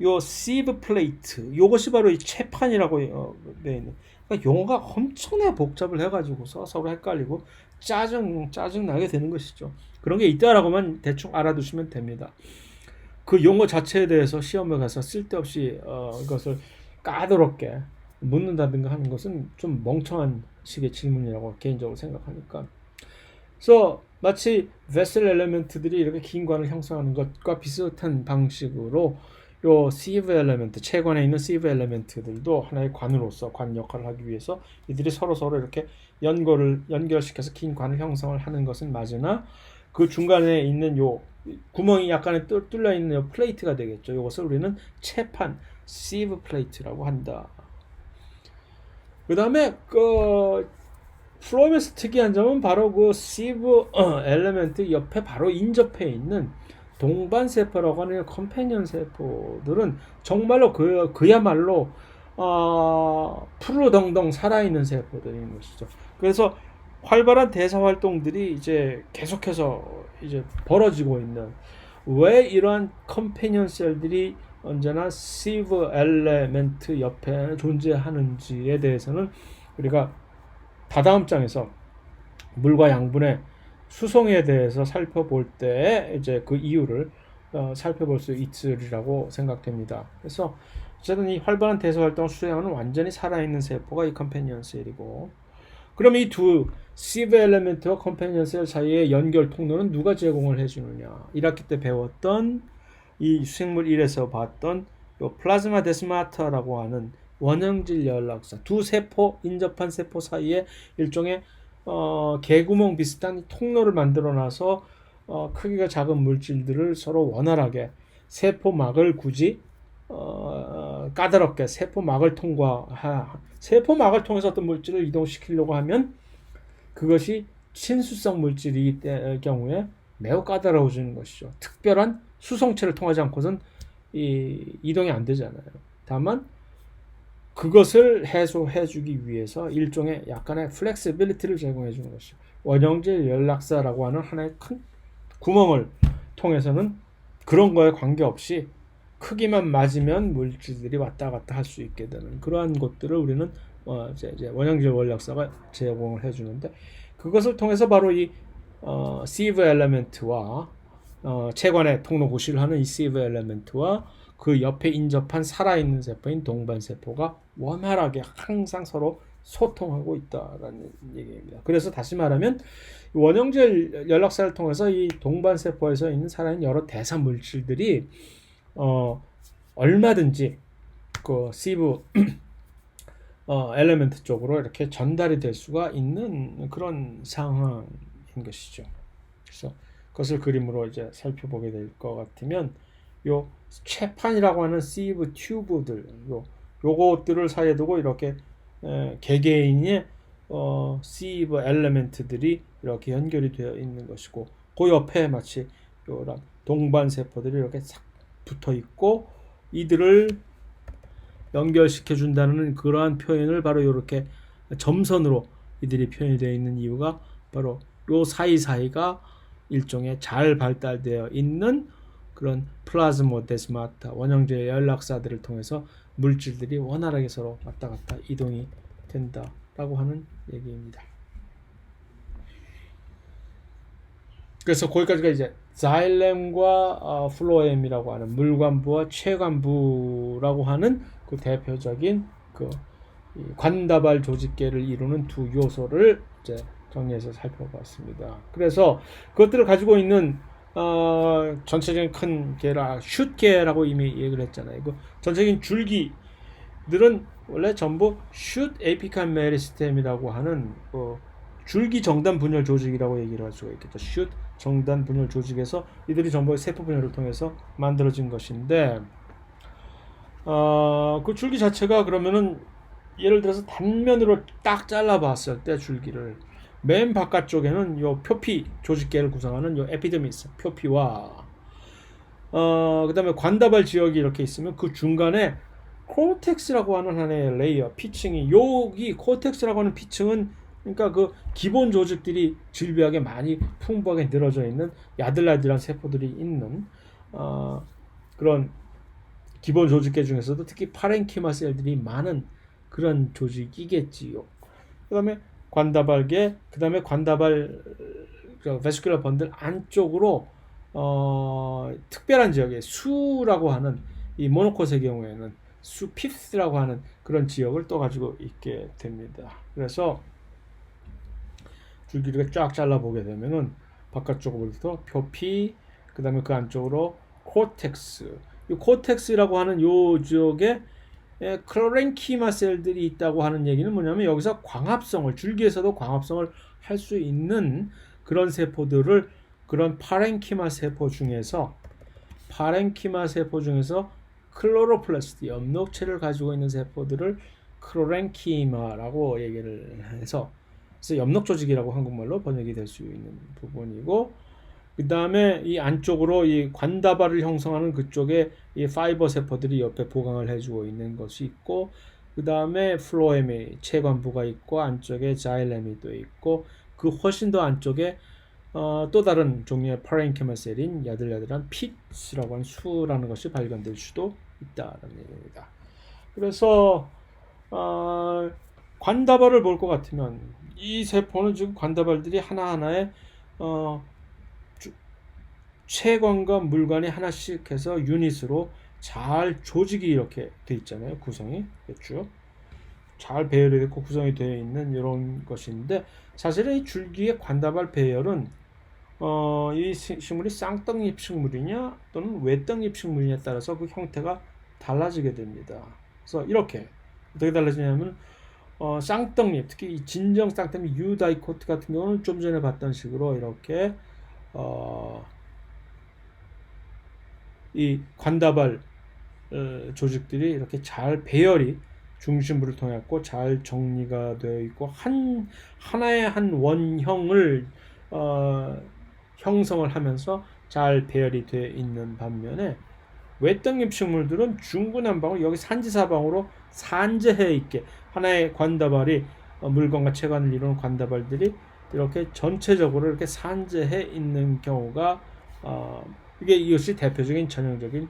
요 sieve plate 요것이 바로 이 채판이라고 되어 있는 그러니까 용어가 엄청나게 복잡을 해가지고서 서로 헷갈리고 짜증 나게 되는 것이죠. 그런 게 있다라고만 대충 알아두시면 됩니다. 그 용어 자체에 대해서 시험에 가서 쓸데없이 이것을 까다롭게 묻는다든가 하는 것은 좀 멍청한 식의 질문이라고 개인적으로 생각하니까. 그래서 마치 vessel element들이 이렇게 긴 관을 형성하는 것과 비슷한 방식으로 요 sieve element, 채관에 있는 sieve element들도 하나의 관으로서 관 역할을 하기 위해서 이들이 서로 이렇게 연결시켜서 긴 관을 형성을 하는 것은 맞으나 그 중간에 있는 요 구멍이 약간의 뚫려 있는 요 플레이트가 되겠죠. 이것을 우리는 채판, sieve plate라고 한다. 그 다음에 플로엠에서 특이한 점은 바로 그 sieve element 옆에 바로 인접해 있는 동반세포라고 하는 컴패니언 세포들은 정말로 그야말로 푸르덩덩 살아있는 세포들인 것이죠. 그래서 활발한 대사 활동들이 이제 계속해서 이제 벌어지고 있는 왜 이러한 컴패니언 셀들이 언제나 시브 엘레멘트 옆에 존재하는지에 대해서는 우리가 다다음 장에서 물과 양분의 수송에 대해서 살펴볼 때 이제 그 이유를 살펴볼 수 있으리라고 생각됩니다. 그래서 어쨌든 이 활발한 대사 활동을 수행하는 완전히 살아있는 세포가 이 컴패니언 셀이고 그럼 이 두 시브 엘레멘트와 컴패니언 셀 사이의 연결 통로는 누가 제공을 해주느냐 1학기 때 배웠던 이 생물 1에서 봤던 요 플라즈마 데스마타라고 하는 원형질 연락사 두 세포 인접한 세포 사이에 일종의 개구멍 비슷한 통로를 만들어놔서 크기가 작은 물질들을 서로 원활하게 세포막을 굳이 까다롭게 세포막을 통해서 어떤 물질을 이동시키려고 하면 그것이 친수성 물질일 경우에 매우 까다로워지는 것이죠. 특별한 수송체를 통하지 않고선 이동이 안 되잖아요. 다만 그것을 해소해주기 위해서 일종의 약간의 플렉시빌리티를 제공해 주는 것이죠. 원형질 연락사라고 하는 하나의 큰 구멍을 통해서는 그런 거에 관계없이 크기만 맞으면 물질들이 왔다 갔다 할 수 있게 되는 그러한 것들을 우리는 이제 원형질 연락사가 제공을 해주는데, 그것을 통해서 바로 이 시브 엘리멘트와 체관의 통로 고시를 하는 이 시브 엘리멘트와 그 옆에 인접한 살아있는 세포인 동반세포가 원활하게 항상 서로 소통하고 있다라는 얘기입니다. 그래서 다시 말하면 원형질 연락사를 통해서 이 동반세포에서 있는 살아있는 여러 대사 물질들이 얼마든지 그 시브 엘리멘트 쪽으로 이렇게 전달이 될 수가 있는 그런 상황인 것이죠. 그래서 그것을 그림으로 이제 살펴보게 될 것 같으면, 요 채판이라고 하는 시브 튜브들, 요것들을 사이에 두고 이렇게 개개인의 시브 엘리멘트들이 이렇게 연결이 되어 있는 것이고, 그 옆에 마치 요런 동반 세포들이 이렇게 싹 붙어 있고, 이들을 연결시켜 준다는 그러한 표현을 바로 이렇게 점선으로 이들이 표현이 되어 있는 이유가 바로 요 사이사이가 일종의 잘 발달되어 있는 그런 플라즈모데스마타 원형질 연락사들을 통해서 물질들이 원활하게 서로 왔다 갔다 이동이 된다라고 하는 얘기입니다. 그래서 거기까지가 이제 자일렘과 플로엠이라고 하는 물관부와 체관부라고 하는 그 대표적인 그 관다발 조직계를 이루는 두 요소를 이제 정리해서 살펴봤습니다. 그래서 그것들을 가지고 있는 전체적인 큰 계라 슛계라고 이미 얘기를 했잖아요. 그 전체적인 줄기들은 원래 전부 슛 에피칼 메리스템이라고 하는 줄기 정단 분열 조직이라고 얘기를 할 수가 있겠죠. 슛 정단 분열 조직에서 이들이 전부 세포 분열을 통해서 만들어진 것인데, 그 줄기 자체가 그러면은 예를 들어서 단면으로 딱 잘라봤을 때 줄기를 맨 바깥쪽에는 요 표피 조직계를 구성하는 요 에피더미스 표피와 그 다음에 관다발 지역이 이렇게 있으면 그 중간에 코텍스라고 하는 하나의 레이어 피층이, 여기 코텍스라고 하는 피층은 그러니까 그 기본 조직들이 질비하게 많이 풍부하게 늘어져 있는 야들야들한 세포들이 있는 그런 기본 조직계 중에서도 특히 파렌키마 셀들이 많은 그런 조직이겠지요. 그 다음에 관다발계, 그 다음에 관다발 베스큘러 번들 안쪽으로 특별한 지역에 수라고 하는 이 모노콧의 경우에는 수 피프스라고 하는 그런 지역을 또 가지고 있게 됩니다. 그래서 줄기를 쫙 잘라보게 되면은 바깥쪽으로부터 표피, 그 다음에 그 안쪽으로 코텍스, 이 코텍스라고 하는 요 지역에 클로렌키마 셀들이 있다고 하는 얘기는 뭐냐면, 여기서 광합성을, 줄기에서도 광합성을 할 수 있는 그런 세포들을, 그런 파렌키마 세포 중에서 클로로플라스트, 엽록체를 가지고 있는 세포들을 클로렌키마라고 얘기를 해서, 그래서 엽록 조직이라고 한국말로 번역이 될 수 있는 부분이고, 그 다음에 이 안쪽으로 이 관다발을 형성하는 그쪽에 이 파이버 세포들이 옆에 보강을 해주고 있는 것이 있고, 그 다음에 플로엠이 체관부가 있고, 안쪽에 자일렘이 또 있고, 그 훨씬 더 안쪽에 또 다른 종류의 파렌키마 셀인 야들야들한 pit라고 하는 수라는 것이 발견될 수도 있다는 얘기입니다. 그래서 관다발을 볼 것 같으면 이 세포는 지금 관다발들이 하나하나에 체관과 물관이 하나씩 해서 유닛으로 잘 조직이 이렇게 돼 있잖아요. 구성이 쭉 잘 배열이 됐고 구성이 되어 있는 이런 것인데, 사실은 이 줄기의 관다발 배열은 이 식물이 쌍떡잎 식물이냐 또는 외떡잎 식물이냐에 따라서 그 형태가 달라지게 됩니다. 그래서 이렇게 어떻게 달라지냐면 쌍떡잎, 특히 이 진정 쌍떡잎 유다이코트 같은 경우는 좀 전에 봤던 식으로 이렇게 이 관다발 조직들이 이렇게 잘 배열이 중심부를 통했고 잘 정리가 되어 있고 하나의 한 원형을 형성을 하면서 잘 배열이 되어 있는 반면에 외떡잎 식물들은 중구난방으로 여기 산지사방으로 산재해 있게 하나의 관다발이 물건과 채관을 이루는 관다발들이 이렇게 전체적으로 이렇게 산재해 있는 경우가 이것이 대표적인 전형적인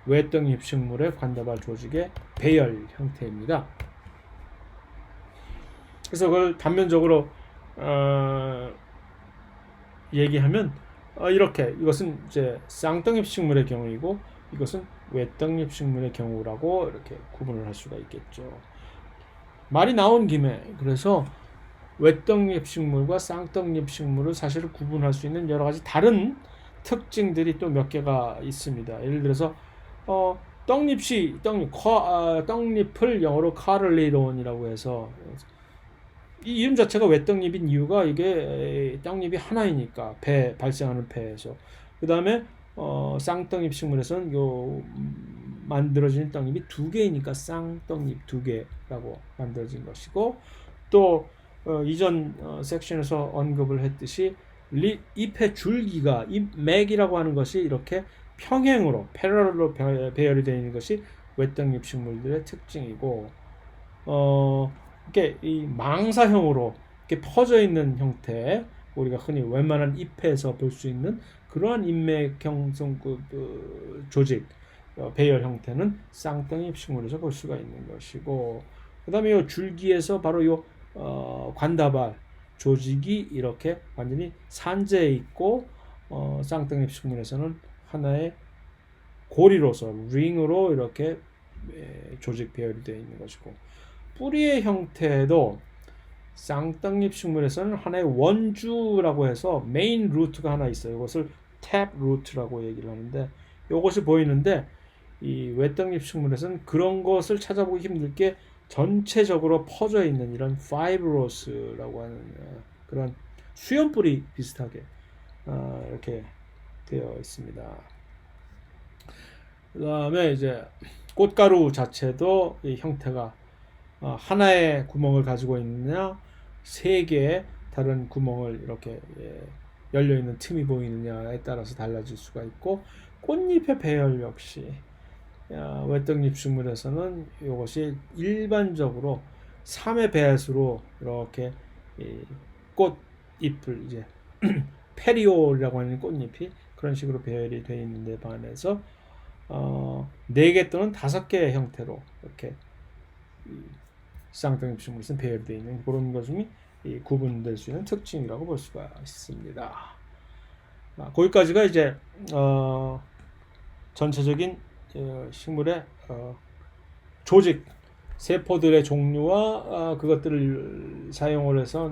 외떡잎 식물의 관다발 조직의 배열 형태입니다. 그래서 그걸 단면적으로 얘기하면 이렇게 이것은 이제 쌍떡잎 식물의 경우이고 이것은 외떡잎 식물의 경우라고 이렇게 구분을 할 수가 있겠죠. 말이 나온 김에 그래서 외떡잎 식물과 쌍떡잎 식물을 사실 구분할 수 있는 여러 가지 다른 특징들이 또 몇 개가 있습니다. 예를 들어서 떡잎을 영어로 카를리론이라고 해서 이 이름 자체가 외떡잎인 이유가 이게 떡잎이 하나이니까 발생하는 배에서 그 다음에 쌍떡잎 식물에서는 만들어지는 떡잎이 두 개이니까 쌍떡잎 두 개라고 만들어진 것이고 또 이전 섹션에서 언급을 했듯이 잎의 줄기가 잎맥이라고 하는 것이 이렇게 평행으로 패러럴로 배열이 되어 있는 것이 외떡잎 식물들의 특징이고 이렇게 이 망사형으로 이렇게 퍼져 있는 형태 우리가 흔히 웬만한 잎에서 볼 수 있는 그러한 잎맥 형성 조직 배열 형태는 쌍떡잎 식물에서 볼 수가 있는 것이고 그 다음에 이 줄기에서 바로 이 관다발 조직이 이렇게 완전히 산재해 있고 쌍떡잎 식물에서는 하나의 고리로서 링으로 이렇게 조직 배열이 되어 있는 것이고 뿌리의 형태도 쌍떡잎 식물에서는 하나의 원주라고 해서 메인 루트가 하나 있어요. 이것을 탭 루트라고 얘기를 하는데 이것이 보이는데 이 외떡잎 식물에서는 그런 것을 찾아보기 힘들게 전체적으로 퍼져 있는 이런 파이브로스라고 하는 그런 수염뿌리 비슷하게 이렇게 되어 있습니다. 그 다음에 이제 꽃가루 자체도 이 형태가 하나의 구멍을 가지고 있느냐 세 개의 다른 구멍을 이렇게 열려있는 틈이 보이느냐에 따라서 달라질 수가 있고 꽃잎의 배열 역시 외떡잎 식물에서는 이것이 일반적으로 3의 배수로 이렇게 꽃잎을 이제 페리올이라고 하는 꽃잎이 그런 식으로 배열이 되어 있는데 반해서 4개 또는 5개의 형태로 이렇게 쌍떡잎 식물에서는 배열되어 있는 그런 것이 구분될 수 있는 특징이라고 볼 수가 있습니다. 거기까지가 이제 전체적인 식물의 조직 세포들의 종류와 그것들을 사용을 해서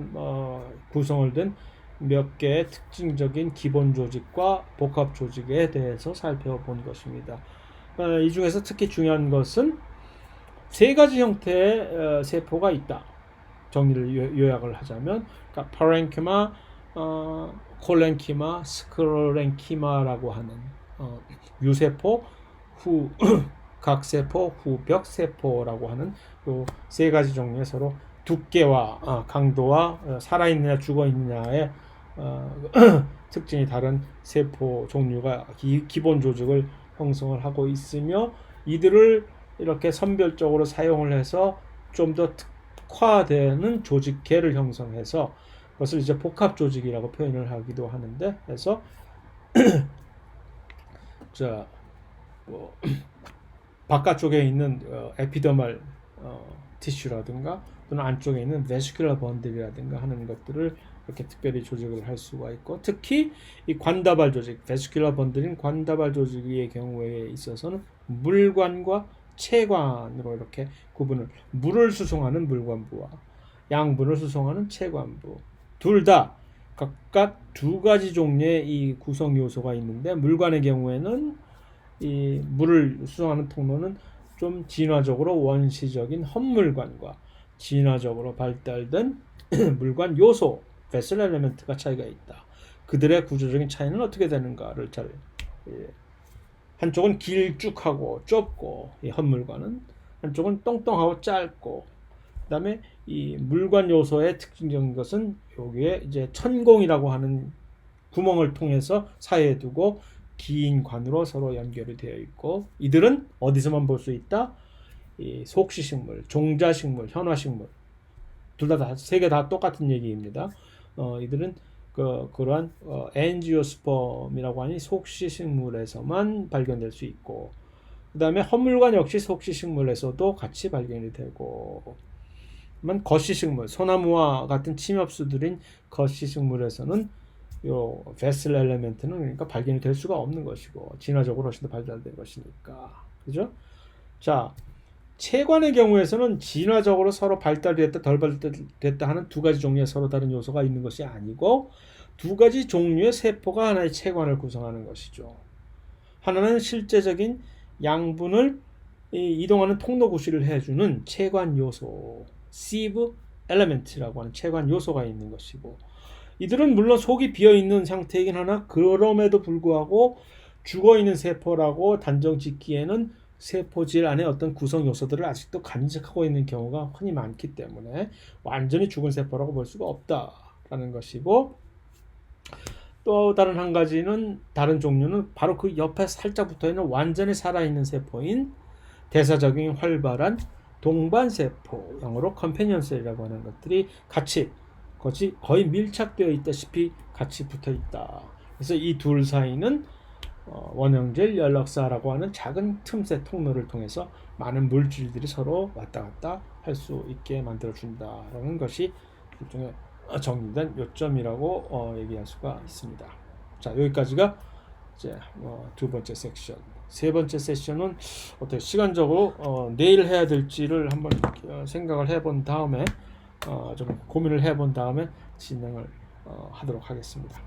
구성을 된 몇 개의 특징적인 기본 조직과 복합 조직에 대해서 살펴본 것입니다. 이 중에서 특히 중요한 것은 세 가지 형태의 세포가 있다. 정리를 요약을 하자면 그러니까 파렌키마, 콜렌키마, 스크로렌키마라고 하는 유세포, 각세포, 후벽세포라고 하는 그 세 가지 종류의 서로 두께와 강도와 살아있느냐 죽어있느냐의 특징이 다른 세포 종류가 기본 조직을 형성을 하고 있으며 이들을 이렇게 선별적으로 사용을 해서 좀 더 특화되는 조직계를 형성해서 그것을 이제 복합 조직이라고 표현을 하기도 하는데 그래서 자 바깥쪽에 있는 에피더멀 티슈라든가 또는 안쪽에 있는 베스큘러 번들이라든가 하는 것들을 이렇게 특별히 조직을 할 수가 있고 특히 이 관다발 조직, 베스큘러 번들인 관다발 조직의 경우에 있어서는 물관과 체관으로 이렇게 구분을 물을 수송하는 물관부와 양분을 수송하는 체관부 둘 다 각각 두 가지 종류의 이 구성 요소가 있는데 물관의 경우에는 이 물을 수송하는 통로는 좀 진화적으로 원시적인 헛물관과 진화적으로 발달된 물관 요소 베슬 엘리멘트가 차이가 있다. 그들의 구조적인 차이는 어떻게 되는가를 잘 한쪽은 길쭉하고 좁고 이 헛물관은 한쪽은 똥똥하고 짧고 그다음에 이 물관 요소의 특징적인 것은 여기에 이제 천공이라고 하는 구멍을 통해서 사이에 두고 긴 관으로 서로 연결이 되어 있고, 이들은 어디서만 볼 수 있다? 이 속시식물, 종자식물, 현화식물 둘 다 세 개 다 똑같은 얘기입니다. 이들은 그러한 엔지오스펌이라고 하니 속시식물에서만 발견될 수 있고, 그 다음에 허물관 역시 속시식물에서도 같이 발견이 되고, 거시식물, 소나무와 같은 침엽수들인 거시식물에서는 요 베슬 엘레멘트는 그러니까 발견이 될 수가 없는 것이고, 진화적으로 훨씬 더 발달된 것이니까, 그죠? 자, 체관의 경우에서는 진화적으로 서로 발달됐다 덜 발달됐다 하는 두 가지 종류의 서로 다른 요소가 있는 것이 아니고, 두 가지 종류의 세포가 하나의 체관을 구성하는 것이죠. 하나는 실제적인 양분을 이동하는 통로 구실을 해주는 체관 요소, sieve element라고 하는 체관 요소가 있는 것이고, 이들은 물론 속이 비어있는 상태이긴 하나 그럼에도 불구하고 죽어있는 세포라고 단정 짓기에는 세포질 안에 어떤 구성 요소들을 아직도 간직하고 있는 경우가 흔히 많기 때문에 완전히 죽은 세포라고 볼 수가 없다라는 것이고, 또 다른 한 가지는, 다른 종류는 바로 그 옆에 살짝 붙어있는 완전히 살아있는 세포인 대사적인 활발한 동반세포, 영어로 컴패니언셀이라고 하는 것들이 같이 거의 밀착되어 있다시피 같이 붙어 있다. 그래서 이 둘 사이는 원형질 연락사라고 하는 작은 틈새 통로를 통해서 많은 물질들이 서로 왔다 갔다 할 수 있게 만들어 준다라는 것이 일종의 정리된 요점이라고 얘기할 수가 있습니다. 자, 여기까지가 이제 두 번째 섹션. 세 번째 세션은 어떻게 시간적으로 내일 해야 될지를 한번 생각을 해본 다음에 좀 고민을 해본 다음에 진행을 하도록 하겠습니다.